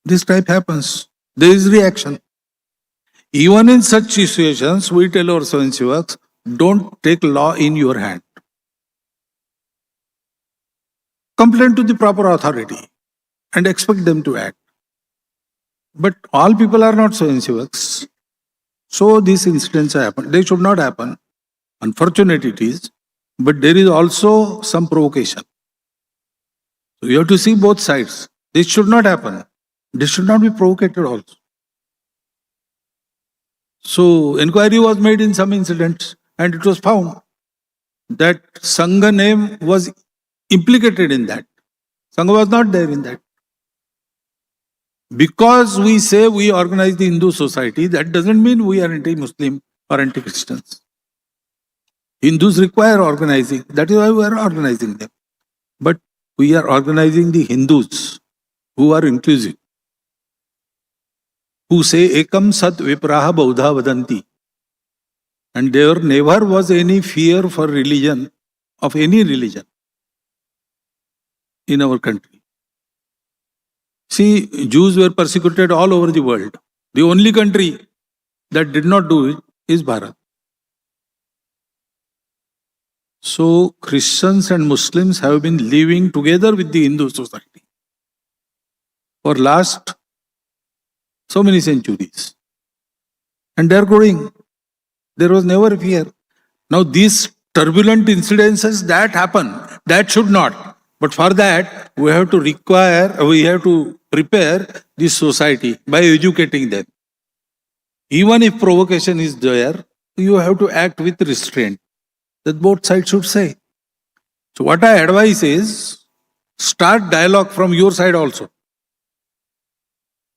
this type happens. There is reaction. Even in such situations, we tell our Swayamsevaks, don't take law in your hand. Complain to the proper authority and expect them to act. But all people are not Swayamsevaks. So these incidents happen. They should not happen. Unfortunate it is. But there is also some provocation. So you have to see both sides. This should not happen. This should not be provocated also. So inquiry was made in some incidents and it was found that Sangha name was implicated in that. Sangha was not there in that. Because we say we organize the Hindu society, that doesn't mean we are anti-Muslim or anti-Christians. Hindus require organizing. That is why we are organizing them. But we are organizing the Hindus who are inclusive, who say Ekam Sat Vipraha Baudha Vadanti. And there never was any fear for religion, of any religion, in our country. See, Jews were persecuted all over the world. The only country that did not do it is Bharat. So Christians and Muslims have been living together with the Hindu society for last so many centuries. And they are growing. There was never fear. Now these turbulent incidences that happen, that should not. But for that, we have to prepare this society by educating them. Even if provocation is there, you have to act with restraint. That both sides should say. So what I advise is, start dialogue from your side also.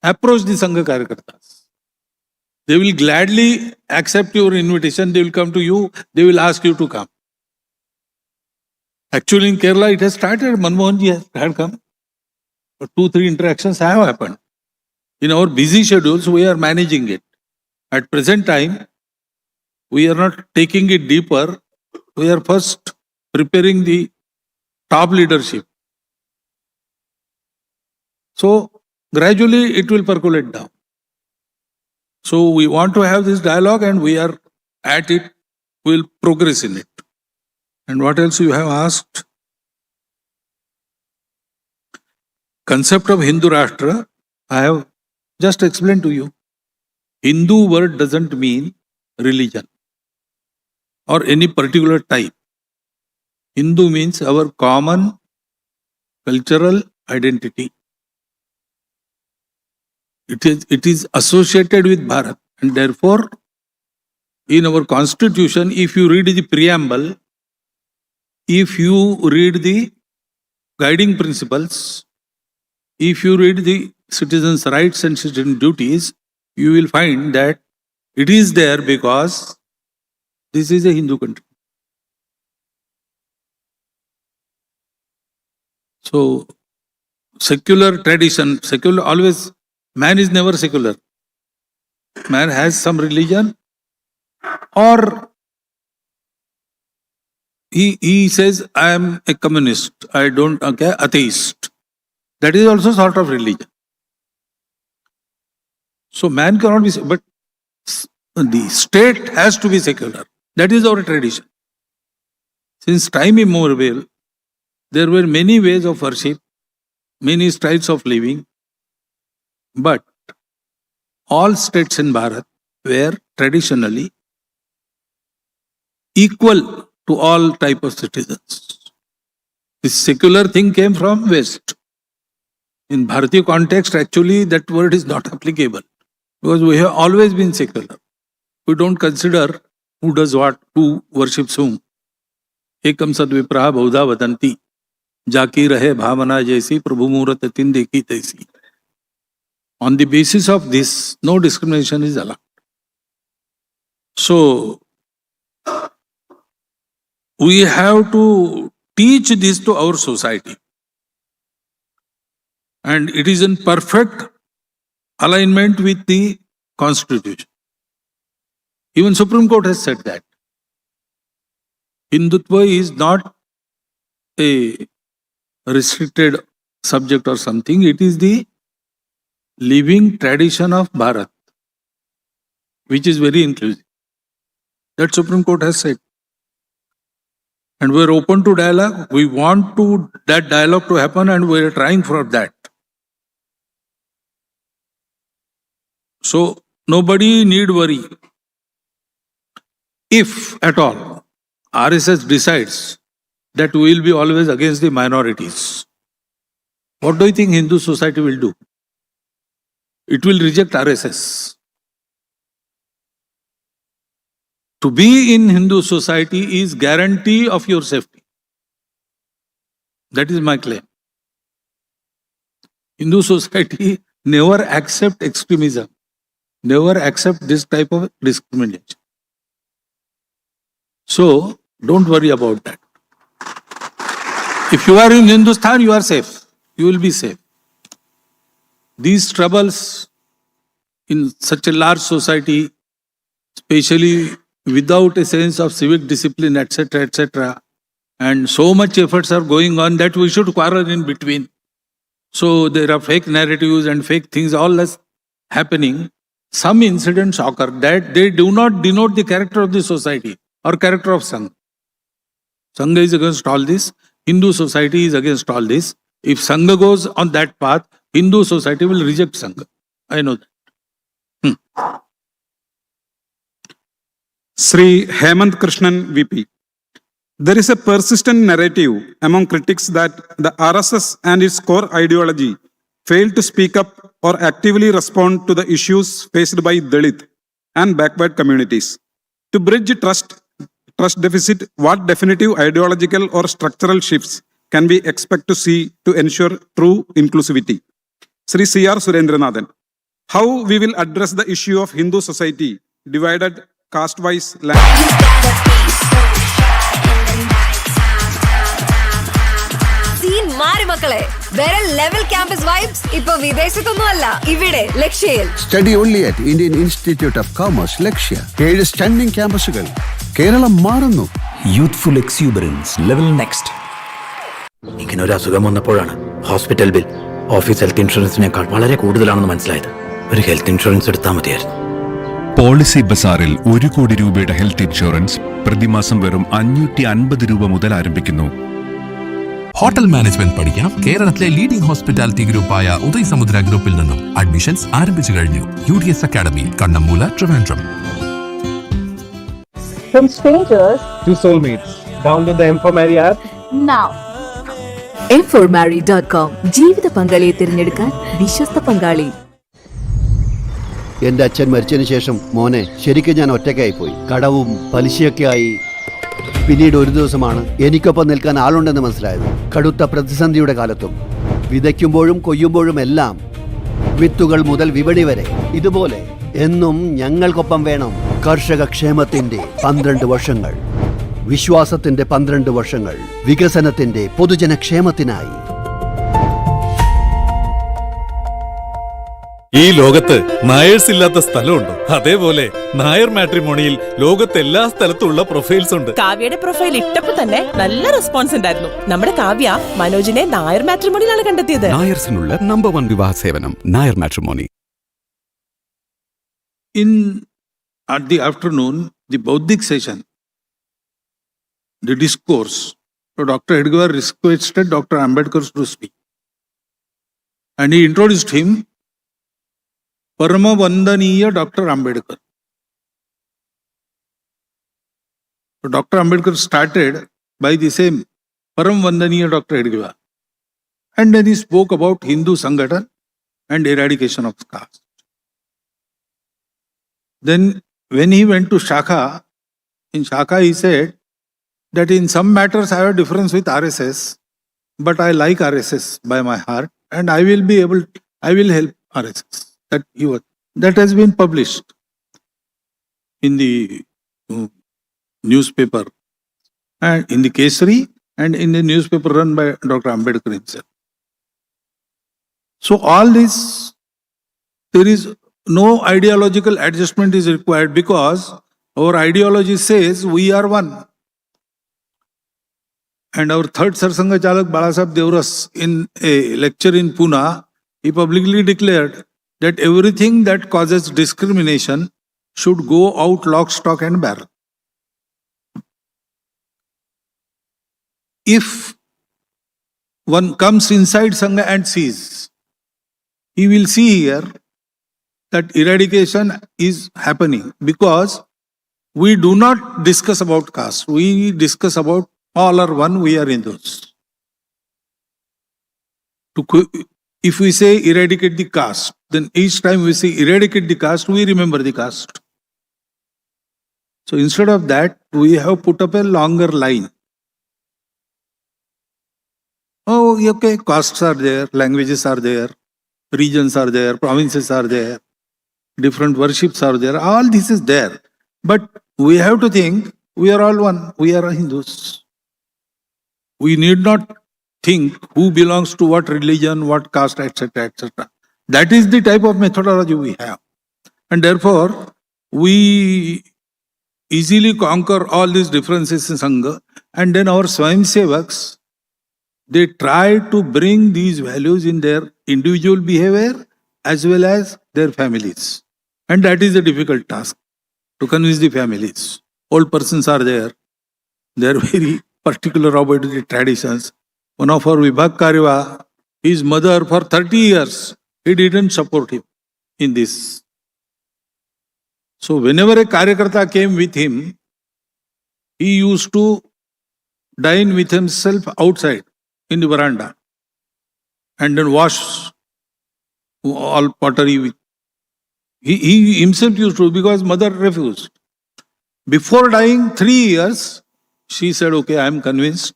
Approach the Sangha Karyakartas. They will gladly accept your invitation. They will come to you. They will ask you to come. Actually, in Kerala, it has started. Manmohan ji had come. 2-3 interactions have happened. In our busy schedules, we are managing it. At present time, we are not taking it deeper. We are first preparing the top leadership. So, gradually it will percolate down. So, we want to have this dialogue and we are at it. We will progress in it. And what else you have asked? Concept of Hindu Rashtra, I have just explained to you. Hindu word doesn't mean religion or any particular type. Hindu means our common cultural identity. It is associated with Bharat, and therefore in our constitution, if you read the preamble, if you read the guiding principles, if you read the citizens' rights and citizen duties, you will find that it is there because this is a Hindu country. So, secular tradition, man is never secular. Man has some religion Or he says, I am a communist, I don't, okay, atheist. That is also sort of religion. So man cannot be, but the state has to be secular. That is our tradition. Since time immemorial, there were many ways of worship, many styles of living, but all states in Bharat were traditionally equal to all type of citizens. This secular thing came from West. In Bharatiya context, actually, that word is not applicable because we have always been secular. We don't consider who does what, who worships whom. Ekam sad vipraha bahudha vadanti. Jaki rahe bhavana jaisi prabhu murat tin dekhi taisi. On the basis of this, no discrimination is allowed. So, we have to teach this to our society. And it is in perfect alignment with the Constitution. Even Supreme Court has said that. Hindutva is not a restricted subject or something. It is the living tradition of Bharat, which is very inclusive. That Supreme Court has said. And we are open to dialogue. We want that dialogue to happen and we are trying for that. So, nobody need worry. If at all, RSS decides that we will be always against the minorities, what do you think Hindu society will do? It will reject RSS. To be in Hindu society is guarantee of your safety. That is my claim. Hindu society never accept extremism, never accept this type of discrimination. So, don't worry about that. If you are in Hindustan, you are safe. You will be safe. These troubles in such a large society, especially without a sense of civic discipline, etc., and so much efforts are going on that we should quarrel in between. So there are fake narratives and fake things all that's happening. Some incidents occur that they do not denote the character of the society or character of Sangha. Sangha is against all this. Hindu society is against all this. If Sangha goes on that path, Hindu society will reject Sangha. I know that. Sri Hemant Krishnan VP. There is a persistent narrative among critics that the RSS and its core ideology failed to speak up or actively respond to the issues faced by Dalit and backward communities. To bridge trust deficit, what definitive ideological or structural shifts can we expect to see to ensure true inclusivity? Sri C.R. Surendranathan. How we will address the issue of Hindu society divided caste-wise scene മാറി മക്കളെ. വേറെ level campus vibes ഇപ്പൊ വിദേശത്തൊന്നുമല്ല, ഇവിടെ ലക്ഷ്യയിൽ. Study only at Indian Institute of Commerce Lakshya. 7 standing ക്യാമ്പസുകൾ. കേരളം മാറുന്നു. Youthful exuberance level next. ഇങ്ങനെ ഒരു അസുഖം വന്നപ്പോഴാണ് ഹോസ്പിറ്റൽ ബിൽ ഓഫീസ് ഹെൽത്ത് ഇൻഷുറൻസിനേക്കാൾ വളരെ കൂടുതലാണെന്ന് മനസ്സിലായത്. ഒരു ഹെൽത്ത് ഇൻഷുറൻസ് എടുത്താൽ മതിയായിരുന്നു. പോളിസി ബസാറിൽ 1 കോടി രൂപയുടെ ഹെൽത്ത് ഇൻഷുറൻസ് പ്രതിമാസം വെറും 550 രൂപ മുതൽ ആരംഭിക്കുന്നു. ഹോട്ടൽ മാനേജ്മെന്റ് പഠിക്കാം കേരളത്തിലെ ലീഡിംഗ് ഹോസ്പിറ്റാലിറ്റി ഗ്രൂപ്പായ ഉദയ് സമുദ്ര ഗ്രൂപ്പിൽ നിന്നും അഡ്മിഷൻസ് ആരംഭിച്ചു കഴിഞ്ഞു. UDS academy, Kannammoola, Trivandrum. From strangers to soulmates. Download the M4Marry app now. M4Marry.com. ജീവിത പങ്കാളിയെ തിരഞ്ഞെടുക്കാൻ വിശ്വസ്ത പങ്കാളി. എന്റെ അച്ഛൻ മരിച്ചതിന് ശേഷം മോനെ ശരിക്കും ഞാൻ ഒറ്റയ്ക്കായിപ്പോയി. കടവും പലിശയൊക്കെ ആയി. പിന്നീട് ഒരു ദിവസമാണ് എനിക്കൊപ്പം നിൽക്കാൻ ആളുണ്ടെന്ന് മനസ്സിലായത്. കടുത്ത പ്രതിസന്ധിയുടെ കാലത്തും വിതയ്ക്കുമ്പോഴും കൊയ്യുമ്പോഴും എല്ലാം, വിത്തുകൾ മുതൽ വിപണി വരെ, ഇതുപോലെ എന്നും ഞങ്ങൾക്കൊപ്പം വേണം. കർഷക ക്ഷേമത്തിന്റെ 12 വർഷങ്ങൾ, വിശ്വാസത്തിന്റെ 12 വർഷങ്ങൾ, വികസനത്തിന്റെ പൊതുജനക്ഷേമത്തിനായി. ഈ ലോകത്ത് നായേഴ്സ് ഇല്ലാത്ത സ്ഥലമുണ്ടോ? അതേപോലെ നായർ മാട്രിമോണിയിൽ ലോകത്തെ എല്ലാ സ്ഥലത്തുള്ള പ്രൊഫൈൽസ് ഉണ്ട്. കാവ്യയുടെ പ്രൊഫൈൽ ഇട്ടപ്പോ തന്നെ നല്ല റെസ്പോൺസ് ഉണ്ടായിരുന്നു. നമ്മുടെ കാവ്യ മനോജിനെ നായർ മാട്രിമോണിയിലാണ് കണ്ടെത്തിയത്. നായർസിനുള്ള നമ്പർ 1 വിവാഹ സേവനം Nair matrimony. At the afternoon, the Bauddhic session, the discourse, so Dr. Edgwar requested Dr. Ambedkar to speak. And he introduced him, Parama Vandaniya Dr. Ambedkar. So Dr. Ambedkar started by the same Param Vandaniya Dr. Edgwar. And then he spoke about Hindu Sanghatan and eradication of caste. Then when he went to Shakha, in Shakha he said that in some matters I have a difference with RSS, but I like RSS by my heart and I will help RSS. That has been published in the newspaper and in the Kesari and in the newspaper run by Dr. Ambedkar himself. So all this, there is no ideological adjustment is required because our ideology says we are one. And our third Sarsanga Chalak Balasaheb Devras in a lecture in Pune, he publicly declared that everything that causes discrimination should go out lock, stock and barrel. If one comes inside Sangha and sees, he will see here that eradication is happening because we do not discuss about caste. We discuss about all are one, we are Hindus. If we say eradicate the caste, then each time we say eradicate the caste, we remember the caste. So instead of that, we have put up a longer line. Oh, okay, castes are there, languages are there, regions are there, provinces are there, different worships are there, all this is there. But we have to think, we are all one, we are Hindus. We need not think who belongs to what religion, what caste, etc., etc. That is the type of methodology we have. And therefore, we easily conquer all these differences in Sangha. And then our Swayamsevaks, they try to bring these values in their individual behavior as well as their families. And that is a difficult task, to convince the families. Old persons are there. They are very particular about the traditions. One of our Vibhag Karwa, his mother for 30 years, he didn't support him in this. So whenever a Karyakarta came with him, he used to dine with himself outside in the veranda and then wash all pottery with. He himself used to, because mother refused. Before dying 3 years, she said, okay, I am convinced.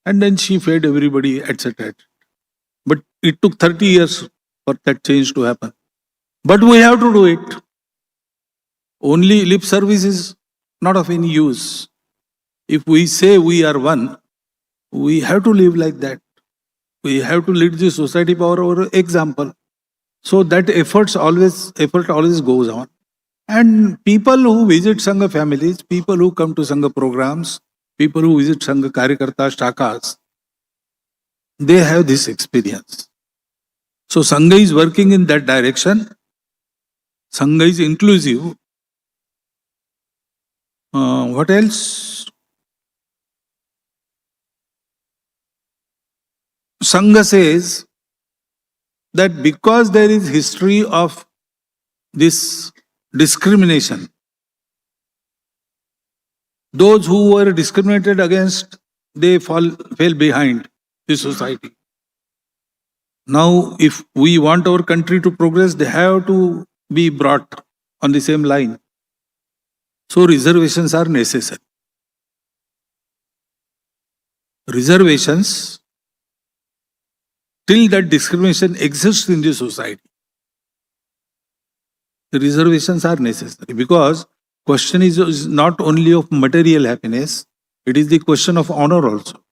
And then she fed everybody, etc. But it took 30 years for that change to happen. But we have to do it. Only lip service is not of any use. If we say we are one, we have to live like that. We have to lead the society by our example. So that effort always goes on. And people who visit Sangha families, people who come to Sangha programs, people who visit Sangha Karyakarta Shakas, they have this experience. So Sangha is working in that direction. Sangha is inclusive. What else? Sangha says that because there is history of this discrimination, those who were discriminated against, they fell behind the society. Now, if we want our country to progress, they have to be brought on the same line. So reservations are necessary. Reservations, till that discrimination exists in the society, the reservations are necessary, because question is not only of material happiness, it is the question of honor also.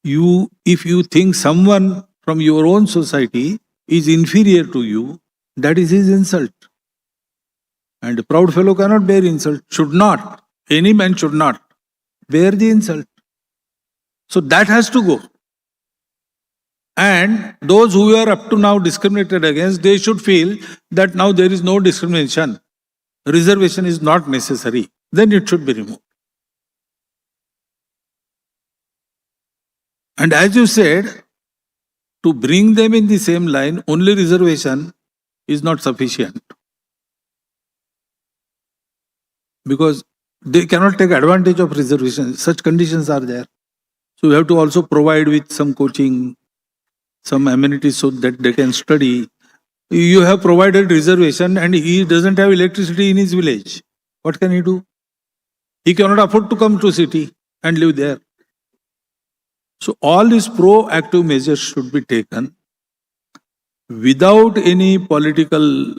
If you think someone from your own society is inferior to you, That is his insult. And a proud fellow cannot bear insult, should not. Any man should not bear the insult. So that has to go. And those who are up to now discriminated against, they should feel that now there is no discrimination. Reservation is not necessary. Then it should be removed. And as you said, to bring them in the same line, only reservation is not sufficient. Because they cannot take advantage of reservation. Such conditions are there. So you have to also provide with some coaching, some amenities so that they can study. You have provided reservation and he doesn't have electricity in his village. What can he do? He cannot afford to come to city and live there. So all these proactive measures should be taken without any political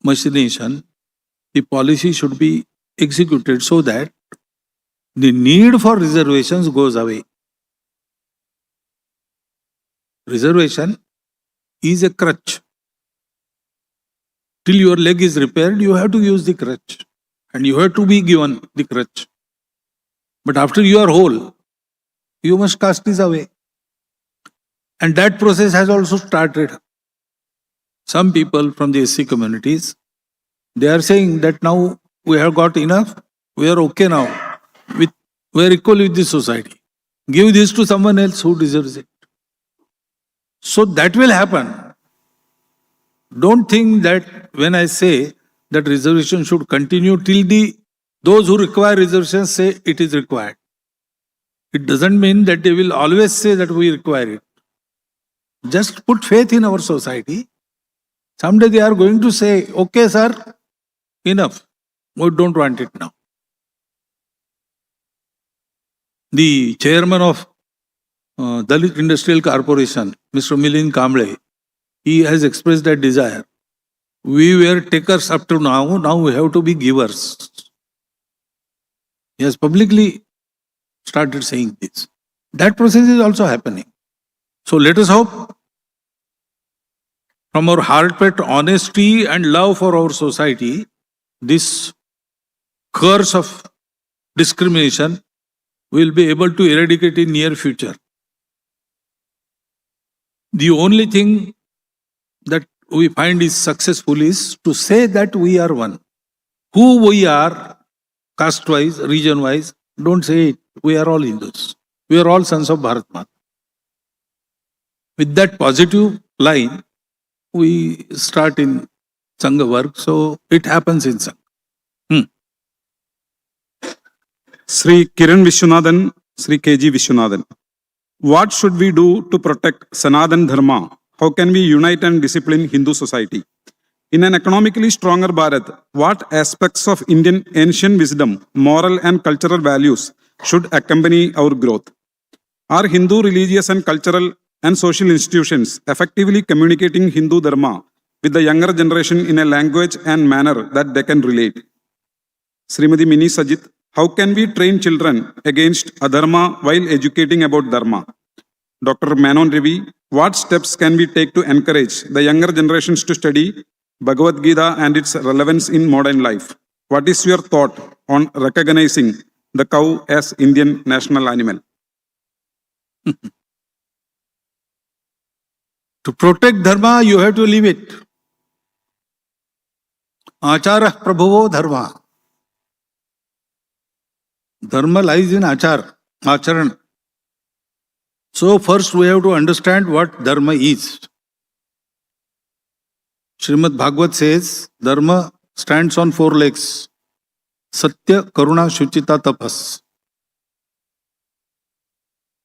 machination. The policy should be executed so that the need for reservations goes away. Reservation is a crutch. Till your leg is repaired, you have to use the crutch. And you have to be given the crutch. But after you are whole, you must cast this away. And that process has also started. Some people from the SC communities, they are saying that now we have got enough, we are okay now. We are equal with the society. Give this to someone else who deserves it. So that will happen. Don't think that when I say that reservation should continue till those who require reservations say it is required. It doesn't mean that they will always say that we require it. Just put faith in our society. Someday they are going to say, okay sir, enough. We don't want it now. The chairman of Dalit Industrial Corporation, Mr. Milind Kamble, he has expressed that desire. We were takers up to now we have to be givers. He has publicly started saying this. That process is also happening. So let us hope from our heartfelt honesty and love for our society, this curse of discrimination will be able to eradicate in near future. The only thing that we find is successful is to say that we are one. Who we are, caste-wise, region-wise, don't say it. We are all Hindus. We are all sons of Bharat Mata. With that positive line, we start in Sangha work, so it happens in Sangha. Sri Kiran Vishwanathan, Sri KG Vishwanathan. What should we do to protect Sanatan Dharma? How can we unite and discipline Hindu society? In an economically stronger Bharat, what aspects of Indian ancient wisdom, moral and cultural values should accompany our growth? Are Hindu religious and cultural and social institutions effectively communicating Hindu Dharma with the younger generation in a language and manner that they can relate? Srimati Mini Sajit, how can we train children against adharma while educating about Dharma? Dr. Manon Ravi, what steps can we take to encourage the younger generations to study Bhagavad Gita and its relevance in modern life? What is your thought on recognizing the cow as Indian national animal? To protect Dharma, you have to live it. Achara Prabhavo Dharma. Dharma lies in acharan. So first we have to understand what Dharma is. Srimad Bhagavad says, Dharma stands on 4 legs. Satya, Karuna, Shuchita, Tapas.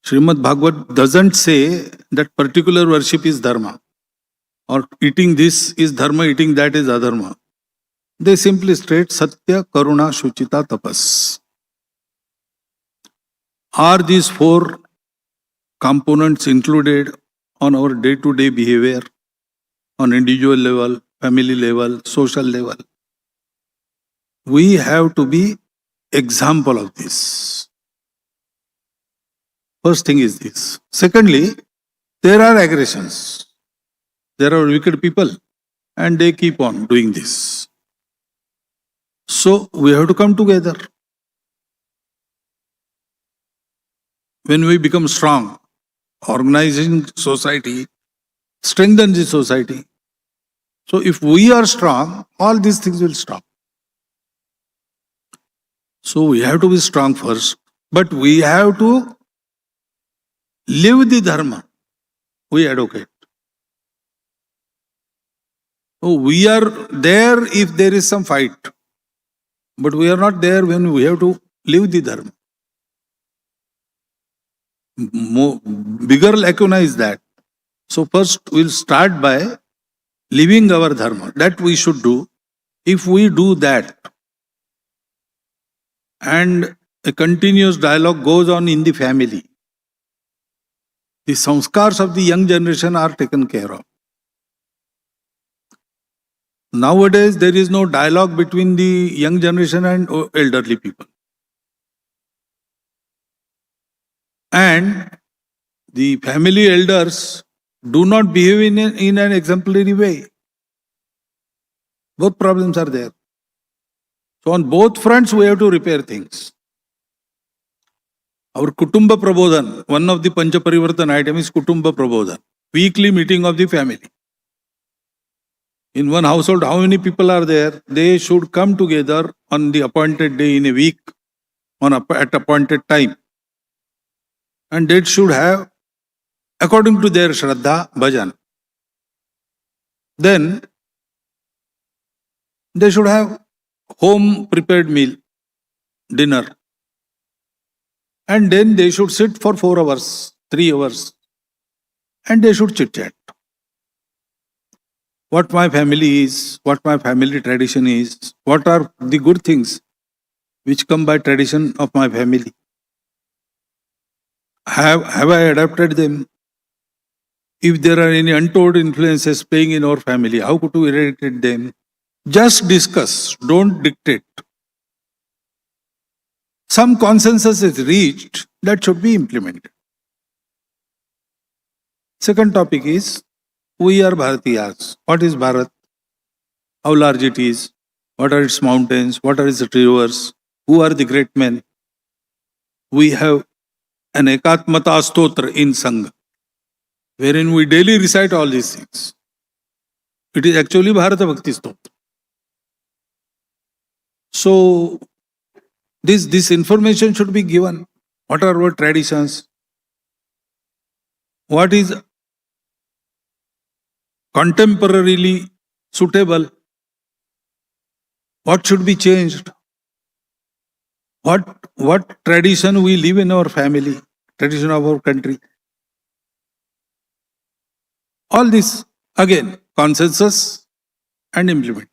Srimad Bhagavad doesn't say that particular worship is Dharma. Or eating this is Dharma, eating that is Adharma. They simply state Satya, Karuna, Shuchita, Tapas. Are these 4 components included on our day-to-day behavior, on individual level, family level, social level? We have to be example of this. First thing is this. Secondly, there are aggressions. There are wicked people. and they keep on doing this. So we have to come together. When we become strong, organizing society strengthens the society. So if we are strong, all these things will stop. So we have to be strong first, but we have to live the dharma we advocate. So we are there if there is some fight, but we are not there when we have to live the dharma. Bigger lacuna is that. So first we'll start by living our dharma. That we should do. If we do that, and a continuous dialogue goes on in the family, the samskars of the young generation are taken care of. Nowadays, there is no dialogue between the young generation and elderly people. And the family elders do not behave in an exemplary way. Both problems are there. So on both fronts, we have to repair things. Our Kutumba Prabodhan, one of the Pancha Parivartan items is Kutumba Prabodhan, weekly meeting of the family. In one household, how many people are there? They should come together on the appointed day in a week, at appointed time. And they should have, according to their Shraddha, bhajan. Then they should have home prepared meal, dinner. And then they should sit for 4 hours, 3 hours, and they should chit chat. What my family is, what my family tradition is, what are the good things which come by tradition of my family. Have I adapted them? If there are any untoward influences playing in our family, how could we eradicate them? Just discuss, don't dictate. Some consensus is reached that should be implemented. Second topic is, we are Bharatiyas. What is Bharat? How large it is? What are its mountains? What are its rivers? Who are the great men? We have an Ekatmata Stotra in Sangha, wherein we daily recite all these things. It is actually Bharata Bhakti Stotra. So, this information should be given. What are our traditions? What is contemporarily suitable? What should be changed? What tradition we live in our family, tradition of our country. All this, again, consensus and implement.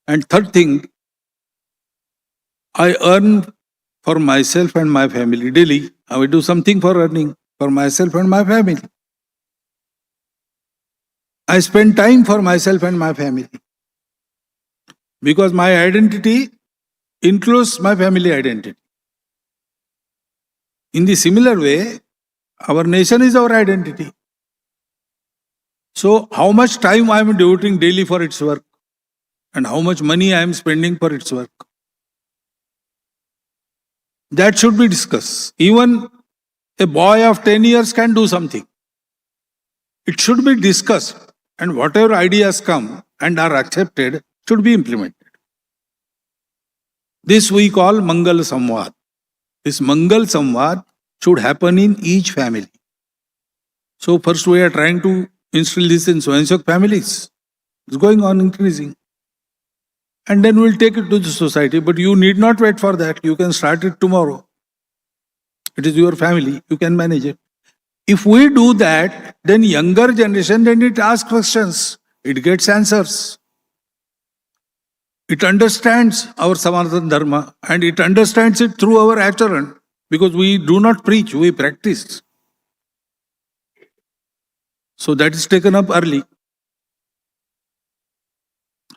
And third thing, I earn for myself and my family daily. I will do something for earning for myself and my family. I spend time for myself and my family. Because my identity includes my family identity. In the similar way, our nation is our identity. So, how much time I am devoting daily for its work and how much money I am spending for its work. That should be discussed. Even a boy of 10 years can do something. It should be discussed, and whatever ideas come and are accepted should be implemented. This we call Mangal Samvad. This Mangal Samvad should happen in each family. So first we are trying to instill this in so-and-so families. It's going on increasing. And then we'll take it to the society. But you need not wait for that. You can start it tomorrow. It is your family. You can manage it. If we do that, then younger generation, then it asks questions. It gets answers. It understands our Sanatana Dharma and it understands it through our acharan. Because we do not preach, we practice. So that is taken up early.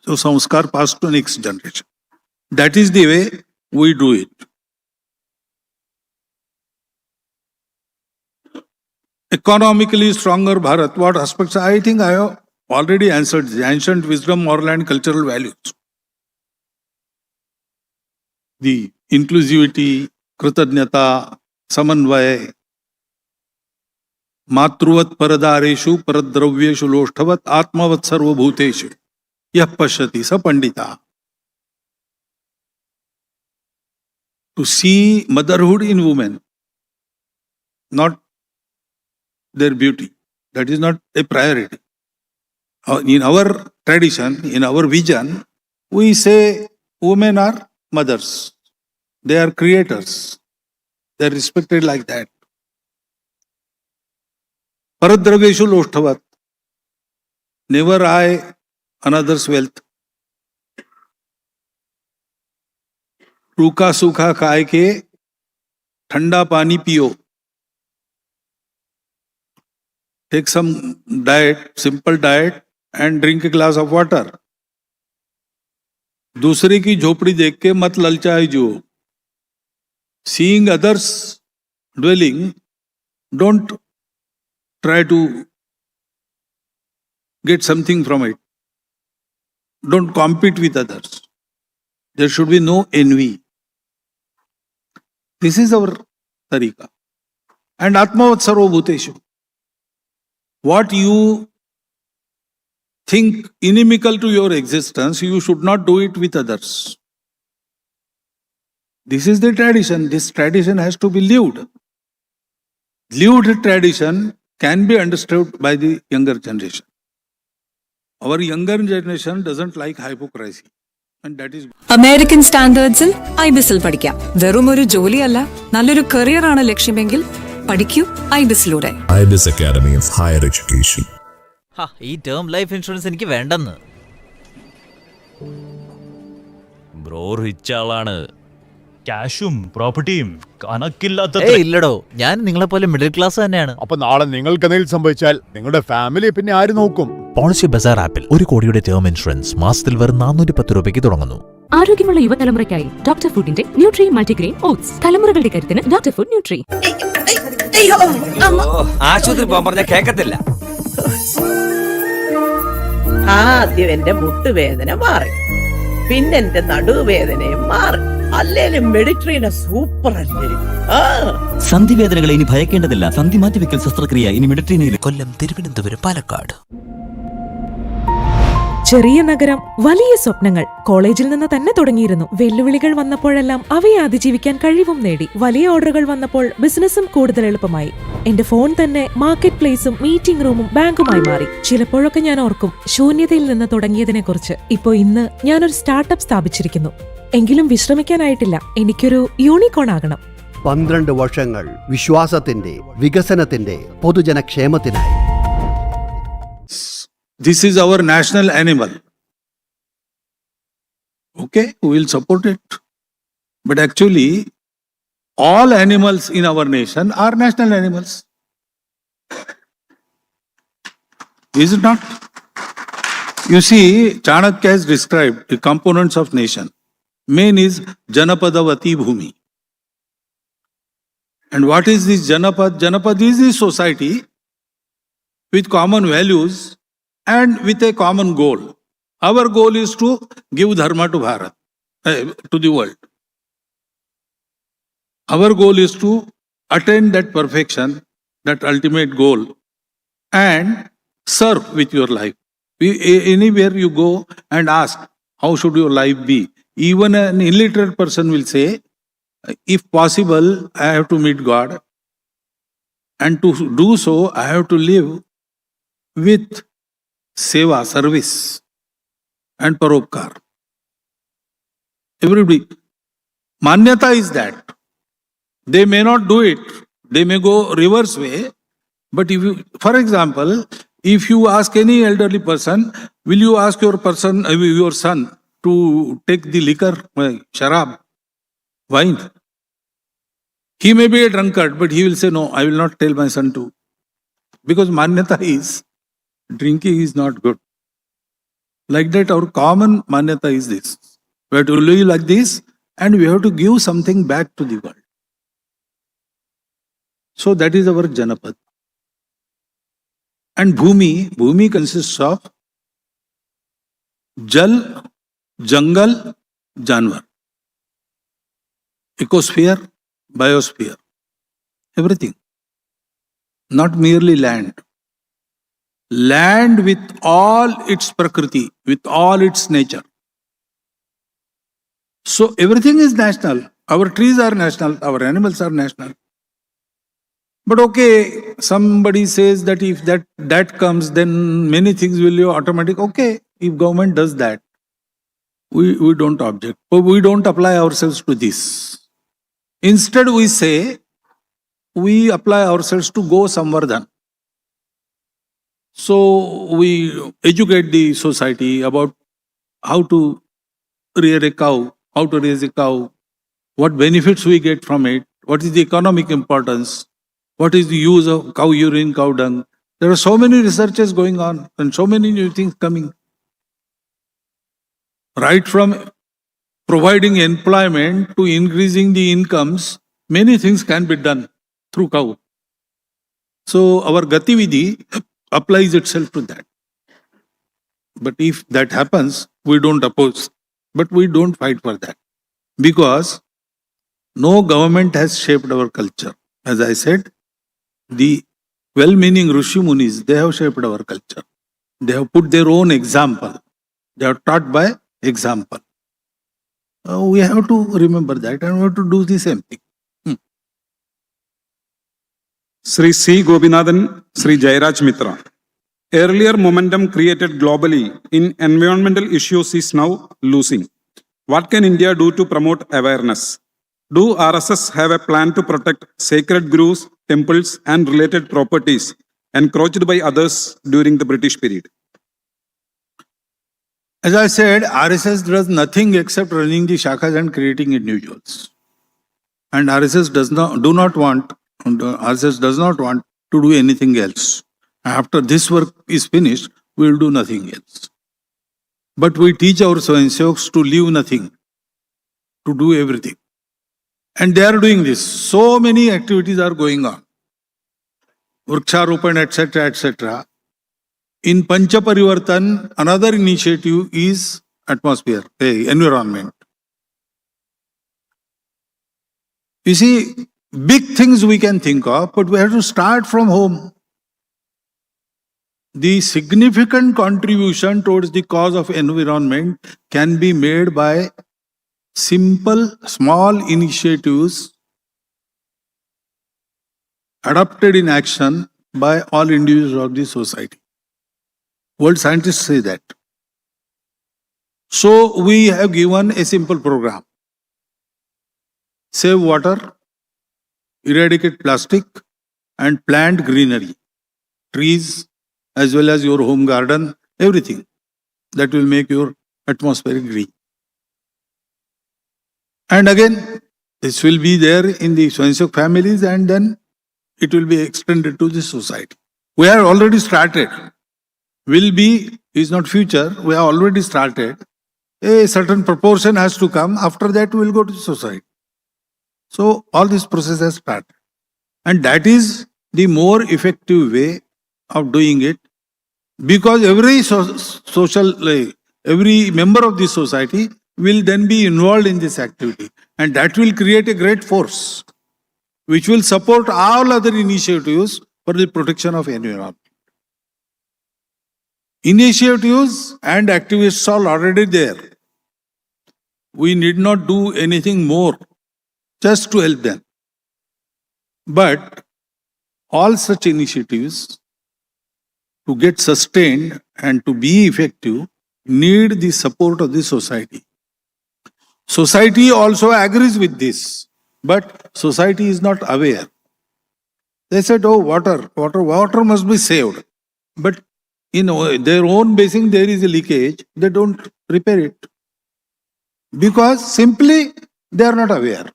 So samskar passed to next generation. That is the way we do it. Economically stronger Bharat, what aspects? I think I have already answered the ancient wisdom, moral and cultural values. The inclusivity, kritanyata, samanvaya, matruvat paradareshu paradravyeshu loshtavat atmavat sarvabhuteshu yah pashyati sa pandita. To see motherhood in women, not their beauty. That is not a priority. In our tradition, in our vision, we say women are mothers. They are creators. They are respected like that. Paradraveshu loshtavat. Never eye another's wealth. रूखा सूखा खाए के ठंडा पानी पियो. Take some diet, simple diet, and drink a glass of water. दूसरे की झोपड़ी देख के मत ललचाए जो. Seeing others dwelling, don't try to get something from it. Don't compete with others. There should be no envy. This is our tarika. And Atmavat Sarva Bhuteshu. What you think inimical to your existence, you should not do it with others. This is the tradition. This tradition has to be lived. Lived tradition can be understood by the younger generation. Our younger generation doesn't like hypocrisy. And that is American സ്റ്റാൻഡേർഡ്സിൽ ഐബിസിൽ പഠിക്കാം. വെറും ഒരു ജോലിയല്ല, നല്ലൊരു career ആണ് ലക്ഷ്യമെങ്കിൽ പഠിക്കൂ ഐബിസിലൂടെ. IBS academy of higher education. ഈ ടേം ലൈഫ് ഇൻഷുറൻസ് എനിക്ക് വേണ്ടെന്ന്. ബ്രോ റിച്ച് ആളാണ്, ക്യാഷും പ്രോപ്പർട്ടിയും കണക്കില്ലാത്ത. ഇല്ലടോ, ഞാൻ നിങ്ങളെ പോലെ മിഡിൽ ക്ലാസ് തന്നെയാണ്. അപ്പൊ നാളെ നിങ്ങൾക്ക് എന്തെങ്കിലും സംഭവിച്ചാൽ നിങ്ങളുടെ ഫാമിലി പിന്നെ ആര് നോക്കും? പോളിസി ബസാർ ആപ്പിൽ 1 കോടിയുടെ ടേം ഇൻഷുറൻസ് മാസത്തിൽ വെറും 410 രൂപയ്ക്ക് തുടങ്ങുന്നു. ആരോഗ്യമുള്ള യുവതലമുറയ്ക്കായി ഡോക്ടർ ഫുഡിന്റെ ന്യൂട്രി മൾട്ടിഗ്രെയിൻ ഓട്സ്. തലമുറകളുടെ കരുത്തിന് ഡോക്ടർ ഫുഡ് ന്യൂട്രി. ആശുപത്രി പോകാൻ പറഞ്ഞാൽ കേൾക്കത്തില്ല. ആദ്യം എന്റെ മുട്ടുവേദന മാറി, പിന്നെ എന്റെ നടുവേദനയും മാറി. അല്ലേലും മെഡിട്രീന സൂപ്പർ അല്ലേ. സന്ധിവേദനകളെ ഇനി ഭയക്കേണ്ടതില്ല. സന്ധി മാറ്റിവെക്കൽ ശസ്ത്രക്രിയ ഇനി മെഡിട്രീനയിൽ. കൊല്ലം, തിരുവനന്തപുരം, പാലക്കാട്. ചെറിയ നഗരം, വലിയ സ്വപ്നങ്ങൾ. കോളേജിൽ നിന്ന് തന്നെ തുടങ്ങിയിരുന്നു. വെല്ലുവിളികൾ വന്നപ്പോഴെല്ലാം അവയെ അതിജീവിക്കാൻ കഴിവും നേടി. വലിയ ഓർഡറുകൾ വന്നപ്പോൾ ബിസിനസ്സും കൂടുതൽ എളുപ്പമായി. എന്റെ ഫോൺ തന്നെ മാർക്കറ്റ് പ്ലേസും മീറ്റിംഗ് റൂമും ബാങ്കുമായി മാറി. ചിലപ്പോഴൊക്കെ ഞാൻ ഓർക്കും ശൂന്യതയിൽ നിന്ന് തുടങ്ങിയതിനെ കുറിച്ച്. ഇന്ന് ഞാനൊരു സ്റ്റാർട്ടപ്പ് സ്ഥാപിച്ചിരിക്കുന്നു. എങ്കിലും വിശ്രമിക്കാനായിട്ടില്ല. എനിക്കൊരു യൂണിക്കോൺ ആകണം. 12 വർഷങ്ങൾ വിശ്വാസത്തിന്റെ, വികസനത്തിന്റെ, പൊതുജനക്ഷേമത്തിനായി. This is our national animal. Okay, we will support it. But actually, all animals in our nation are national animals. Is it not? You see, Chanakya has described the components of nation. Main is Janapadavati Bhumi. And what is this Janapad? Janapad is the society with common values and with a common goal. Our goal is to give dharma to Bharat, to the world. Our goal is to attain that perfection, that ultimate goal, and serve with your life. Anywhere you go and ask, how should your life be? Even an illiterate person will say, if possible, I have to meet God. And to do so, I have to live with seva, service, and paropkar. Everybody. Manyata is that. They may not do it. They may go reverse way. But if you, for example, if you ask any elderly person, will you ask your son to take the liquor, sharab, wine? He may be a drunkard, but he will say, no, I will not tell my son to. Because manyata is, drinking is not good. Like that, our common manyata is this. We have to live like this, and we have to give something back to the world. So that is our Janapad. And Bhumi consists of Jal, Jungle, Janwar. Ecosphere, biosphere. Everything. Not merely land. Land with all its prakriti, with all its nature. So everything is national. Our trees are national, our animals are national. But okay, somebody says that if that comes, then many things will be automatic. Okay, if government does that, we don't object. But we don't apply ourselves to this. Instead, we say, we apply ourselves to go samvardhan. So we educate the society about how to rear a cow, how to raise a cow, what benefits we get from it, what is the economic importance, what is the use of cow urine, cow dung. There are so many researches going on and so many new things coming. Right from providing employment to increasing the incomes, many things can be done through cow. So our Gatividhi applies itself to that. But if that happens, we don't oppose, but we don't fight for that. Because no government has shaped our culture. As I said, the well-meaning Rishi Munis, they have shaped our culture. They have put their own example. They are taught by example. We have to remember that and we have to do the same thing. Sri C. Gobinathan, Sri Jairaj Mitra. Earlier momentum created globally in environmental issues is now losing. What can India do to promote awareness? Do RSS have a plan to protect sacred groves, temples and related properties encroached by others during the British period? As I said, RSS does nothing except running the shakhas and creating individuals. And RSS does not want to do anything else. After this work is finished, we will do nothing else. But we teach our Swayamsevaks to leave nothing, to do everything. And they are doing this. So many activities are going on. Vriksharopan, etc., etc. In Pancha Parivartan, another initiative is atmosphere, environment. You see, big things we can think of, but we have to start from home. The significant contribution towards the cause of environment can be made by simple, small initiatives adopted in action by all individuals of the society. World scientists say that. So we have given a simple program. Save water, eradicate plastic, and plant greenery. Trees, as well as your home garden, everything that will make your atmosphere green. And again, this will be there in the Swayamsevak families and then it will be extended to the society. We have already started. Will be is not future. We have already started. A certain proportion has to come. After that, we will go to society. So all this process has started. And that is the more effective way of doing it. Because every every member of the society will then be involved in this activity. And that will create a great force, which will support all other initiatives for the protection of environment. Initiatives and activists are already there. We need not do anything more just to help them. But all such initiatives, to get sustained and to be effective, need the support of the society. Society also agrees with this, but society is not aware. They said, oh, water must be saved. But in their own basin there is a leakage, they don't repair it. Because simply they are not aware.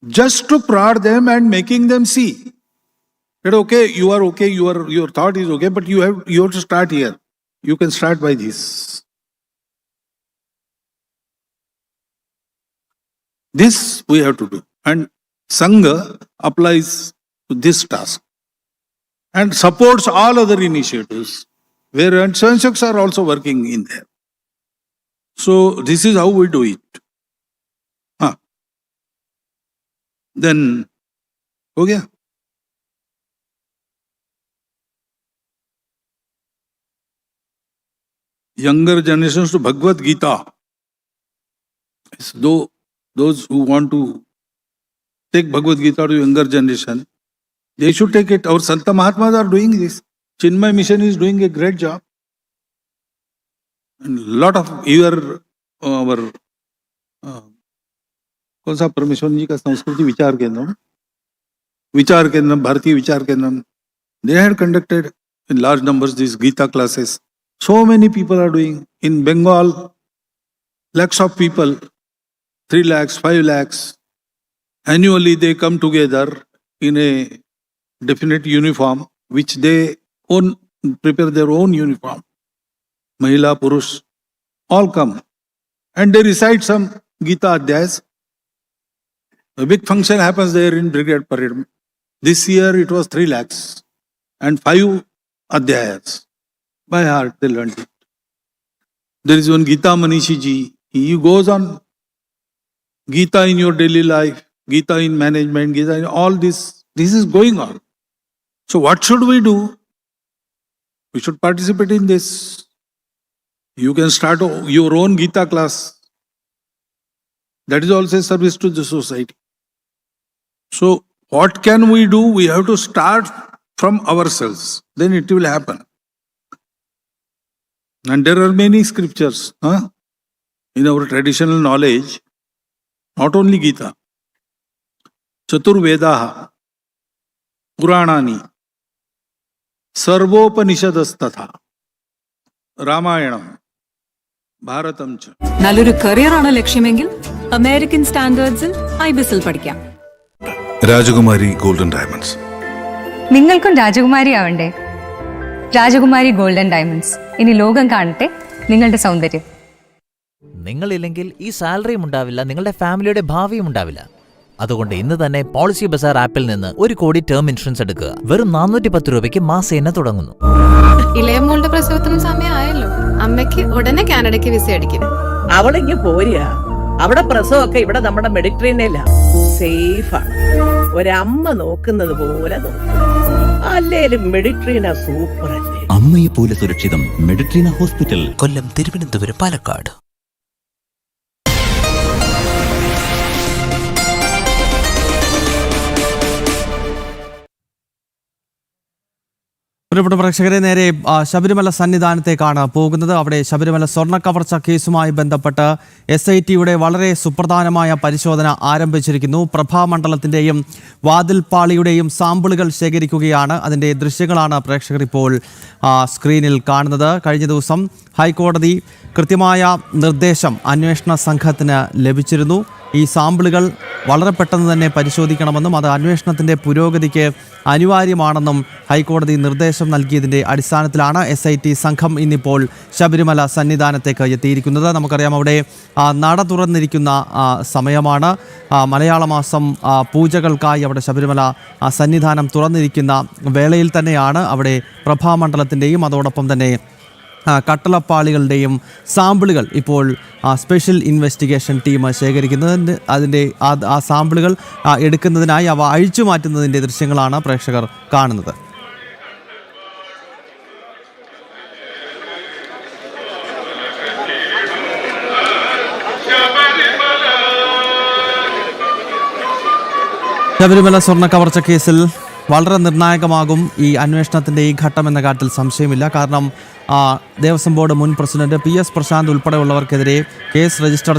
Just to prod them and making them see that you are okay, your thought is okay, but you have to start here. You can start by this. This we have to do. And Sangha applies to this task and supports all other initiatives where Swayamsevaks are also working in there. So this is how we do it. Then, हो गया. Younger generations to Bhagavad Gita. Those who want to take Bhagavad Gita to younger generation, they should take it. Our Santa Mahatmas are doing this. Chinmay Mission is doing a great job. And lot of our कौन सा परमेश्वर जी का संस्कृति विचार केंद्रम भारतीय विचार केंद्रम, they had conducted in large numbers these Gita classes. So many people are doing. In Bengal, lakhs of people, 3 lakhs, 5 lakhs, annually they come together in a definite uniform, which they prepare their own uniform. Mahila, Purush, all come. And they recite some Gita Adhyayas. A big function happens there in Brigade Parade. This year it was 3 lakhs and 5 Adhyayas. By heart they learned it. There is one Gita Manishi ji. He goes on Gita in your daily life, Gita in management, Gita in all this. This is going on. So what should we do? We should participate in this. You can start your own Gita class. That is also a service to the society. So what can we do? We have to start from ourselves. Then it will happen. And there are many scriptures in our traditional knowledge, not only Gita. Chaturvedaha, Puranani, Sarvopanishadas-tatha, Ramayanam, Bharatam cha. നല്ലൊരു കരിയറാണ് ലക്ഷ്യമെങ്കിൽ American സ്റ്റാൻഡേർഡ്സിൽ ഐബിസിൽ പഠിക്കാം. രാജകുമാരി golden diamonds. നിങ്ങൾക്കും രാജകുമാരി ആവണ്ടേ? രാജകുമാരി golden diamonds. ഇനി ലോകം കാണട്ടെ നിങ്ങളുടെ സൗന്ദര്യം. നിങ്ങളില്ലെങ്കിൽ ഈ സാലറിയും ഉണ്ടാവില്ല, നിങ്ങളുടെ ഫാമിലിയുടെ ഭാവിയും ഉണ്ടാവില്ല. അതുകൊണ്ട് ഇന്ന് തന്നെ പോളിസി ബസാർ ആപ്പിൽ നിന്ന് 1 കോടി ടേം ഇൻഷുറൻസ് എടുക്കുക. വെറും 410 രൂപയ്ക്ക് മാസേന തുടങ്ങുന്നു. ഇളയമോളുടെ പ്രസവത്തിന് സമയമായല്ലോ. അമ്മയ്ക്ക് ഉടനെ കാനഡയ്ക്ക് വിസ അടിക്കും. അവളെങ്കിൽ പോരുക. അവിടെ പ്രസവമൊക്കെ ഇവിടെ നമ്മുടെ മെഡിറ്ററേനിയല്ല, സേഫാണ്. ഒരമ്മ നോക്കുന്നത് പോലെ അല്ലേലും മെഡിറ്ററേനിയ സൂപ്പർ അല്ലേ. അമ്മയെ പോലെ സുരക്ഷിതം മെഡിറ്ററേനിയ ഹോസ്പിറ്റൽ, കൊല്ലം, തിരുവനന്തപുരം, പാലക്കാട്. പ്രിയപ്പെട്ട പ്രേക്ഷകരെ, നേരെ ശബരിമല സന്നിധാനത്തേക്കാണ് പോകുന്നത്. അവിടെ ശബരിമല സ്വർണ്ണ കവർച്ച കേസുമായി ബന്ധപ്പെട്ട് SITയുടെ വളരെ സുപ്രധാനമായ പരിശോധന ആരംഭിച്ചിരിക്കുന്നു. പ്രഭാമണ്ഡലത്തിൻ്റെയും വാതിൽപ്പാളിയുടെയും സാമ്പിളുകൾ ശേഖരിക്കുകയാണ്. അതിൻ്റെ ദൃശ്യങ്ങളാണ് പ്രേക്ഷകർ ഇപ്പോൾ സ്ക്രീനിൽ കാണുന്നത്. കഴിഞ്ഞ ദിവസം ഹൈക്കോടതി കൃത്യമായ നിർദ്ദേശം അന്വേഷണ സംഘത്തിന് ലഭിച്ചിരുന്നു. ഈ സാമ്പിളുകൾ വളരെ പെട്ടെന്ന് തന്നെ പരിശോധിക്കണമെന്നും അത് അന്വേഷണത്തിൻ്റെ പുരോഗതിക്ക് അനിവാര്യമാണെന്നും ഹൈക്കോടതി നിർദ്ദേശം നൽകിയതിൻ്റെ അടിസ്ഥാനത്തിലാണ് SIT സംഘം ഇന്നിപ്പോൾ ശബരിമല സന്നിധാനത്തേക്ക് എത്തിയിരിക്കുന്നത്. നമുക്കറിയാം, അവിടെ നട തുറന്നിരിക്കുന്ന സമയമാണ്. മലയാള മാസം പൂജകൾക്കായി അവിടെ ശബരിമല സന്നിധാനം തുറന്നിരിക്കുന്ന വേളയിൽ തന്നെയാണ് അവിടെ പ്രഭാമണ്ഡലത്തിൻ്റെയും അതോടൊപ്പം തന്നെ കട്ടളപ്പാളികളുടെയും സാമ്പിളുകൾ ഇപ്പോൾ സ്പെഷ്യൽ ഇൻവെസ്റ്റിഗേഷൻ ടീം ശേഖരിക്കുന്നതിന് അതിൻ്റെ ആ സാമ്പിളുകൾ എടുക്കുന്നതിനായി അവ അഴിച്ചു മാറ്റുന്നതിൻ്റെ ദൃശ്യങ്ങളാണ് പ്രേക്ഷകർ കാണുന്നത്. ശബരിമല സ്വർണ്ണ കവർച്ച കേസിൽ വളരെ നിർണായകമാകും ഈ അന്വേഷണത്തിൻ്റെ ഈ ഘട്ടം എന്ന കാര്യത്തിൽ സംശയമില്ല. കാരണം ദേവസ്വം ബോർഡ് മുൻ പ്രസിഡന്റ് PS പ്രശാന്ത് ഉൾപ്പെടെയുള്ളവർക്കെതിരെ കേസ് രജിസ്റ്റർ